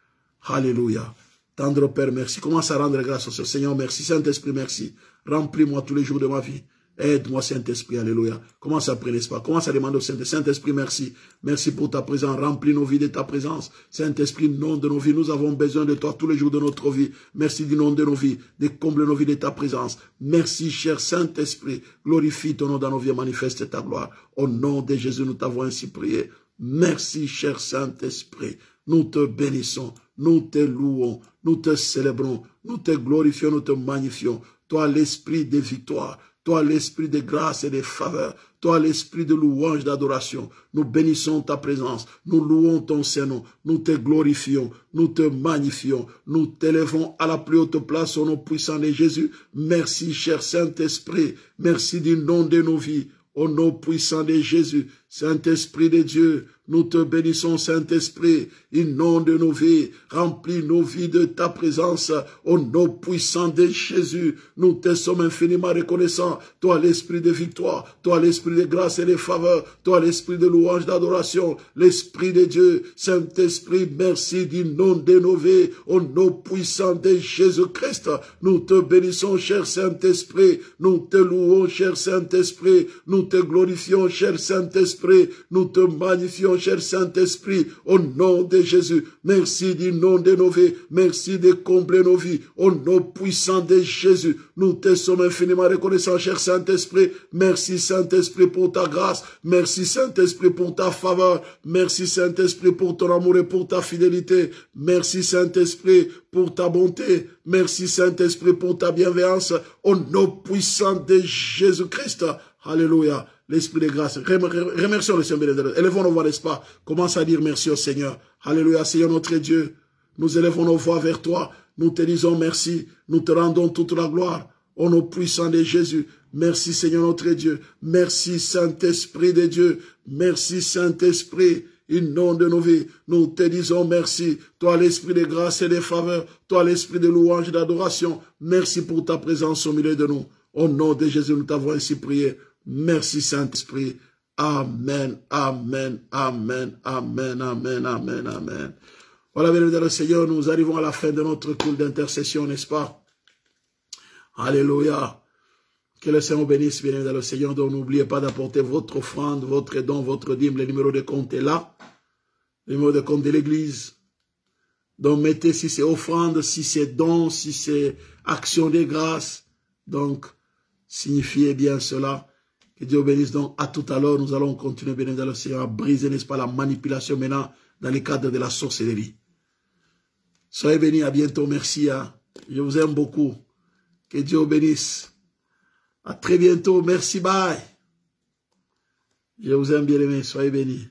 Alléluia. Tendre Père, merci. Commence à rendre grâce au Seigneur. Merci Saint-Esprit, merci. Remplis-moi tous les jours de ma vie. Aide-moi Saint-Esprit, alléluia. Commence à prier, n'est-ce pas? Commence à demander au Saint-Esprit, merci. Merci pour ta présence. Remplis nos vies de ta présence. Saint-Esprit, nom de nos vies, nous avons besoin de toi tous les jours de notre vie. Merci du nom de nos vies, de combler nos vies de ta présence. Merci, cher Saint-Esprit. Glorifie ton nom dans nos vies, manifeste ta gloire. Au nom de Jésus, nous t'avons ainsi prié. Merci, cher Saint-Esprit. Nous te bénissons, nous te louons, nous te célébrons, nous te glorifions, nous te magnifions. Toi, l'esprit de victoire. Toi, l'esprit de grâce et de faveur. Toi, l'esprit de louange, d'adoration. Nous bénissons ta présence. Nous louons ton Saint-Nom. Nous te glorifions. Nous te magnifions. Nous t'élevons à la plus haute place au nom puissant de Jésus. Merci, cher Saint-Esprit. Merci du nom de nos vies. Au nom puissant de Jésus. Saint-Esprit de Dieu, nous te bénissons, Saint-Esprit, au nom de nos vies, remplis nos vies de ta présence, au nom puissant de Jésus, nous te sommes infiniment reconnaissants, toi l'esprit de victoire, toi l'esprit de grâce et de faveur, toi l'esprit de louange, d'adoration, l'esprit de Dieu, Saint-Esprit, merci du nom de nos vies, au nom puissant de Jésus-Christ, nous te bénissons, cher Saint-Esprit, nous te louons, cher Saint-Esprit, nous te glorifions, cher Saint-Esprit, nous te magnifions, cher Saint-Esprit, au nom de Jésus. Merci du nom de nos vies. Merci de combler nos vies. Au nom puissant de Jésus, nous te sommes infiniment reconnaissants, cher Saint-Esprit. Merci, Saint-Esprit, pour ta grâce. Merci, Saint-Esprit, pour ta faveur. Merci, Saint-Esprit, pour ton amour et pour ta fidélité. Merci, Saint-Esprit, pour ta bonté. Merci, Saint-Esprit, pour ta bienveillance. Au nom puissant de Jésus-Christ. Alléluia. L'esprit de grâce. Remercions le Seigneur. Élevons nos voix, n'est-ce pas? Commence à dire merci au Seigneur. Alléluia, Seigneur notre Dieu. Nous élevons nos voix vers toi. Nous te disons merci. Nous te rendons toute la gloire. Au nom puissant de Jésus. Merci Seigneur notre Dieu. Merci Saint-Esprit de Dieu. Merci Saint-Esprit. Au nom de nos vies, nous te disons merci. Toi l'esprit de grâce et de faveur. Toi l'esprit de louange et d'adoration. Merci pour ta présence au milieu de nous. Au nom de Jésus, nous t'avons ainsi prié. Merci Saint-Esprit. Amen, amen, amen, amen, amen, amen, amen. Voilà, bien évidemment, Seigneur, nous arrivons à la fin de notre culte d'intercession, n'est-ce pas? Alléluia. Que le Seigneur bénisse, bien évidemment, Seigneur. Donc, n'oubliez pas d'apporter votre offrande, votre don, votre dîme. Le numéro de compte est là. Le numéro de compte de l'Église. Donc, mettez si c'est offrande, si c'est don, si c'est action de grâce. Donc, signifiez bien cela. Que Dieu bénisse. Donc, à tout à l'heure, nous allons continuer, béni dans le Seigneur, à briser, n'est-ce pas, la manipulation maintenant dans le cadre de la sorcellerie. Soyez bénis, à bientôt, merci. Hein. Je vous aime beaucoup. Que Dieu vous bénisse. À très bientôt, merci, bye. Je vous aime bien aimé, soyez bénis.